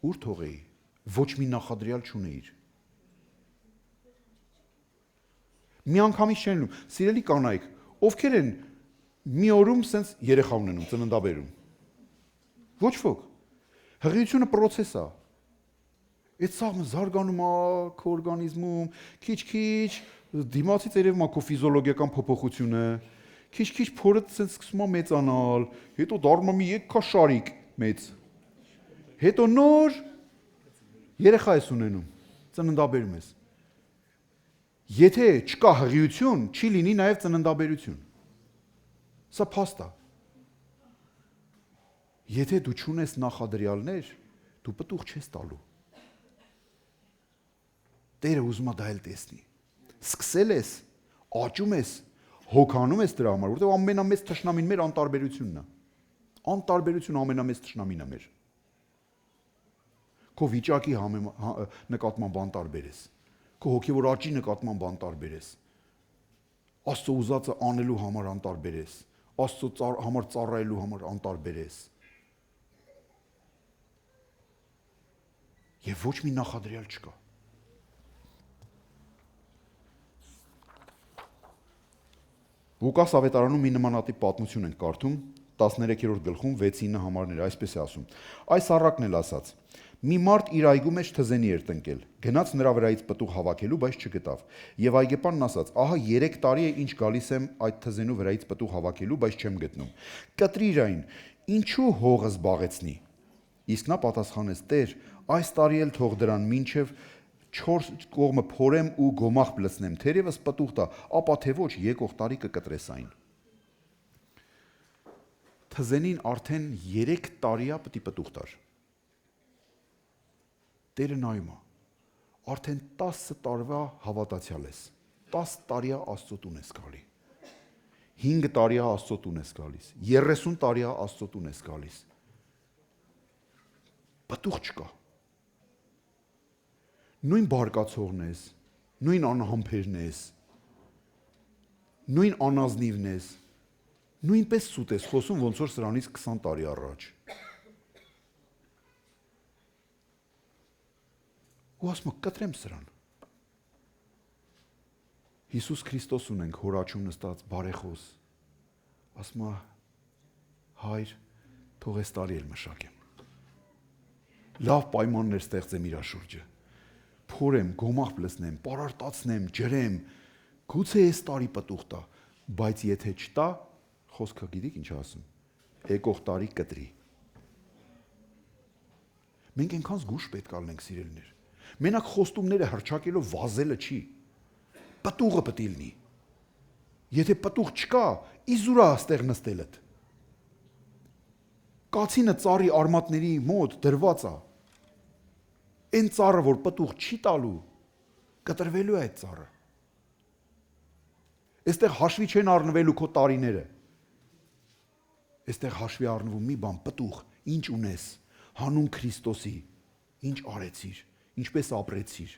ուր թողեի, ոչ մի նախադրյալ չունեիր։ Մի անգամից չեն լինում, սիրելի կանայք, ովքեր են մի օրում սենց երեխա ունենում, ծննդաբերում։ Ոչ ոք։ Հղիությունը պրոցես է։ Այդ սաղը զարգանում է քո օրգանիզմում, քիչ-քիչ դիմացի ծերևում է քո ֆիզիոլոգիական փոփոխությունը, քիչ-քիչ փորը սենց սկսում է մեծանալ, հետո դառնում է մի եկքաշարիկ մեծ։ Հետո նոր երեխա ես ունենում, ծննդաբերում ես։ Եթե չկա հղիություն, չի լինի նաև ծննդաբերություն։ Սա փաստ է։ Եթե դու չունես նախադրյալներ, դու պտուղ չես տալու։ Տերը ուզում է դա էլ տեսնի։ Սկսել ես, Աճում ես, հոգանում ես դրա համար, որովհետև ամենամեծ թշնամին մեր անտարբերությունն է։ Անտարբերությունը ամենամեծ թշնամին է մեր։ Քո վիճակի նկատմամբ անտարբեր ես։ Քո հոգևոր աճի նկատմամբ անտարբեր ես։ Աստծո ուզածը անելու համար անտարբեր ես։ Աստծո համար ծառայելու համար անտարբեր ես։ Եվ ոչ մի նախադրյալ չկա։ Ղուկաս ավետարանում մի նմանատիպ պատմություն ենք կարդում 13-րդ գլխում 6-9 համարներ, այսպես է ասում. Այս առակն էլ ասաց. մի մարդ իր այգու մեջ թզենի էր տնկել, գնաց նրա վրայից պտուղ հավաքելու, բայց չգտավ։ Եվ այգեպանն ասաց. ահա 3 տարի է ինչ գալիս եմ այդ թզենու վրայից պտուղ հավաքելու, բայց չեմ գտնում։ Կտրիր այն, ինչու հողը զբաղեցնի։ Իսկ նա պատասխանեց. Տեր, այս տարի էլ թող դրան մինչև 4 կողմը փորեմ ու գոմաղ պլցնեմ, թերևս պտուղ տա, ապա թե ոչ եկող տարի կկտրես այն։ Թզենին արդեն 3 տարիա պետք է պտուղ տար։ Տերը նայում է, արդեն 10 տարվա հավատացյալ ես, 10 տարիա Աստծո տուն ես գալի, 5 տարիա Աստծո տուն ես գալիս, 30 տարիա Աստծո տուն ես գալիս, պտուղ չկա, նույն բարկացողն ես, նույն անհամբերն ես, նույն անազնիվն ես, նույնպես սուտ ես խոսում, ոնց որ սրանից 20 տարի առաջ։ Ու ասում կտրեմ սրան։ Հիսուս Քրիստոս ունենք հոր աչում նստած բարեխոս։ Ասում հայր, թող այս տարի էլ մշակեմ։ Լավ պայմաններ ստեղծեմ իր շուրջը։ Փորեմ, գոմաղ պլցնեմ, պարարտացնեմ, ջրեմ, գուցե այս տարի պտուղ տա, բայց եթե չտա, խոսքը գիտեք ինչ ասում, եկող տարի կտրի։ Մենք այնքան զգուշ պետք է լինենք սիրելիներ։ Մենակ խոստումները հռչակելով վազելը չի։ Պտուղը պետք է լինի։ Եթե պտուղ չկա, իզուրա աստեղ նստելդ։ Կացինը ծառի արմատների մոտ դրված է։ Այն ծառը, որ պտուղ չի տալու, կտրվելու է այդ ծառը։ Այստեղ հաշվի չեն առնվելու քո տարիները։ Այստեղ հաշվի առնվում մի բան, պտուղ, ինչ ունես, հանուն Քրիստոսի, ինչ արեցիր, ինչպես ապրեցիր,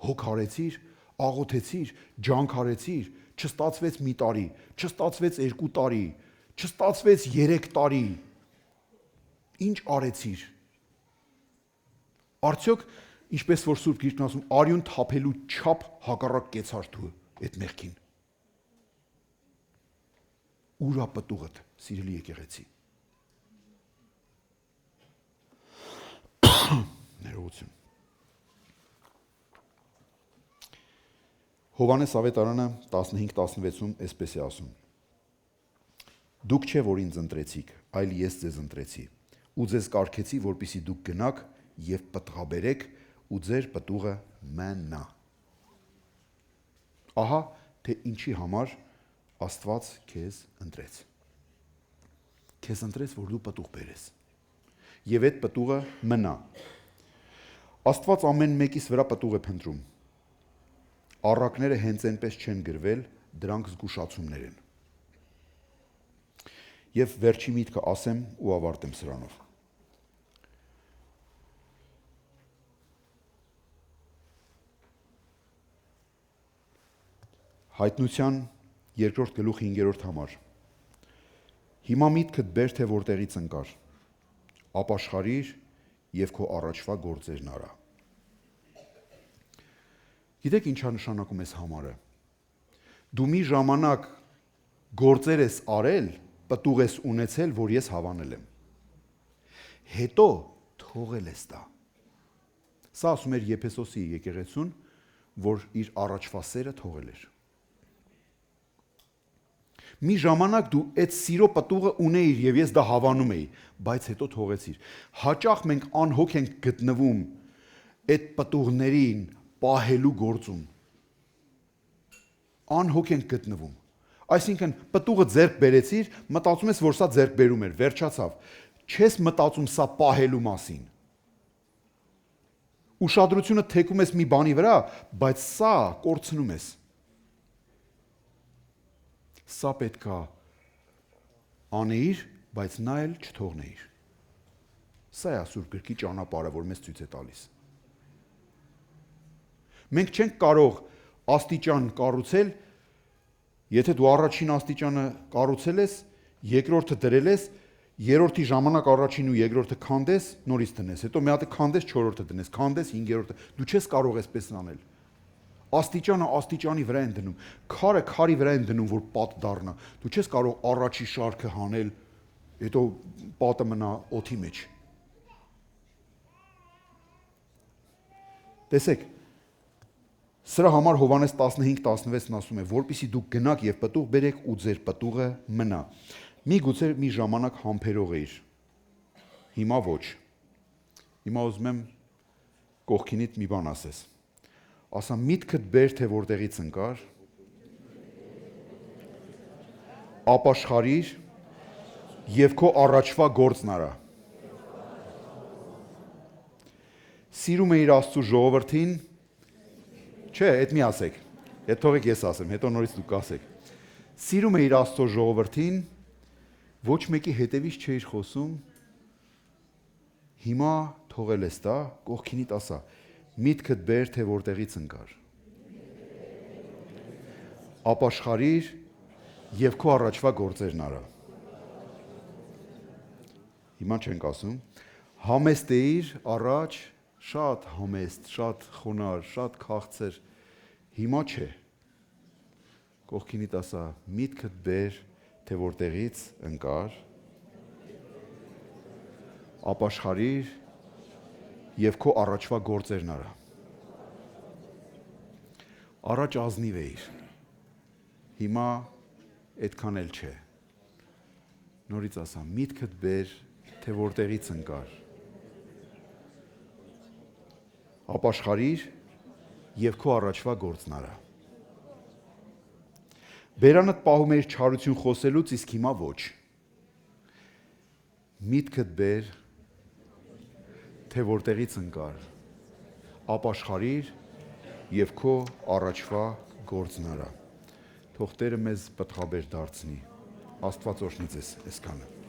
հոգ արեցիր, աղոթեցիր, ջանք արեցիր, չստացվեց մի տարի, չստացվեց 2 տարի, չստացվեց 3 տարի, ինչ արեցիր։ Արդյոք, ինչպես որ Սուրբ Գիրքն ասում, արյուն թափելու չափ հակառակ կեցար դու այդ մեղքին։ Ուրա պտուղդ, սիրելի եկեղեցի։ Ներողություն։ Հովհաննես ավետարանը 15-16-ում այսպես է ասում. Դուք չէ, որ ինձ ընտրեցիք, այլ ես ձեզ ընտրեցի, ու ձեզ կարգեցի, որպեսզի դուք գնաք եւ պտղաբերեք, ու ձեր պտուղը մնա։ Ահա թե ինչի համար Աստված քեզ ընտրեց։ Քեզ ընտրեց, որ դու պտուղ բերես։ Եվ այդ պտուղը մնա։ Աստված ամեն մեկիս վրա պտուղ է փնտրում։ Առակները հենց այնպես չեն գրվել, դրանք զգուշացումներ են։ Եվ վերջի միտքը ասեմ ու ավարտեմ սրանով։ Հայտնության 2-րդ գլուխ 5-րդ համար։ Հիմա միտքդ բեր, թե որտեղից ընկար, ապաշխարիր և քո առաջվա գործերն արա։ Գիտեք ինչա նշանակում այս համարը։ Դու մի ժամանակ գործեր ես արել, պտուղ ես ունեցել, որ ես հավանել եմ։ Հետո թողել ես դա։ Սա ասում էր Եփեսոսի եկեղեցուն, որ իր առաջվա սերը թողել էր։ Մի ժամանակ դու այդ սիրո պտուղը ունեիր եւ ես դա հավանում էի, բայց հետո թողեցիր։ Հաճախ մենք անհոգ ենք գտնվում այդ պտուղներին պահելու գործում։ Անհոգ ենք գտնվում։ Այսինքն պտուղը ձեռք բերեցիր, մտածում ես, որ սա ձեռք բերում էր, վերջացավ։ Չես մտածում սա պահելու մասին։ Ուշադրությունը թեքում ես մի բանի վրա, բայց սա կորցնում ես։ Սա պետքա անեիր, բայց նա էլ չթողնեիր։ Սա է Սուրբ գրքի ճանապարհը, որ մեզ ցույց է տալիս։ Մենք չենք կարող աստիճան կառուցել, եթե դու առաջին աստիճանը կառուցել ես, երկրորդը դրել ես, երրորդի ժամանակ առաջին ու երկրորդը քանդես, նորից դնես, հետո մի հատ քանդես, չորրորդը դնես, քանդես, հինգերորդը, դու չես կարող այսպես անել։ Աստիճանը աստիճանի վրա են դնում, քարը քարի վրա են դնում, որ պատ դառնա։ Դու չես կարող առաջի շարքը հանել, հետո պատը մնա օդի մեջ։ Տեսեք, սրա համար Հովհաննես 15:16-ն ասում է, որպեսզի դուք գնաք եւ պտուղ բերեք ու ձեր պտուղը մնա։ Միգուցե մի ժամանակ համբերող էիր։ Հիմա ոչ։ Հիմա ուզում եմ կողքինիդ մի բան ասես։ Ասա միտքդ բեր, թե որտեղից ընկար, ապաշխարիր եւ քո առաջվա գործն արա։ Սիրում էիր Աստծո ժողովրդին, չէ, այդ մի ասեք, այդ թողեք ես ասեմ, հետո նորից դուք ասեք։ Սիրում էիր Աստծո ժողովրդին, ոչ մեկի հետևից չէիր խոսում, հիմա թողել ես դա, կողքինիդ ասա, միտքդ բեր, թե որտեղից ընկար։ Ապաշխարիր եւ քո առաջվա գործերն արա։ Հիմա չենք ասում, համեստ էիր առաջ, շատ համեստ, շատ խոնար, շատ քաղցր, հիմա չէ։ Կողքինիդ ասա, միտքդ բեր, թե որտեղից ընկար, ապաշխարիր եւ քո առաջվա գործերն արա։ Առաջ ազնիվ էիր, հիմա այդքան էլ չէ։ Նորից ասա, միտքդ բեր, թե որտեղից ընկար, ապաշխարիր եւ քո առաջվա գործն արա։ Բերանդ պահում էիր չարություն խոսելուց, իսկ հիմա ոչ։ Միտքդ բեր, թե որտեղից ընկար, ապաշխարիր եւ քո առաջվա գործն արա։ Թող Տերը մեզ պտղաբեր դարձնի։ Աստված օրհնի ձեզ այսքանը։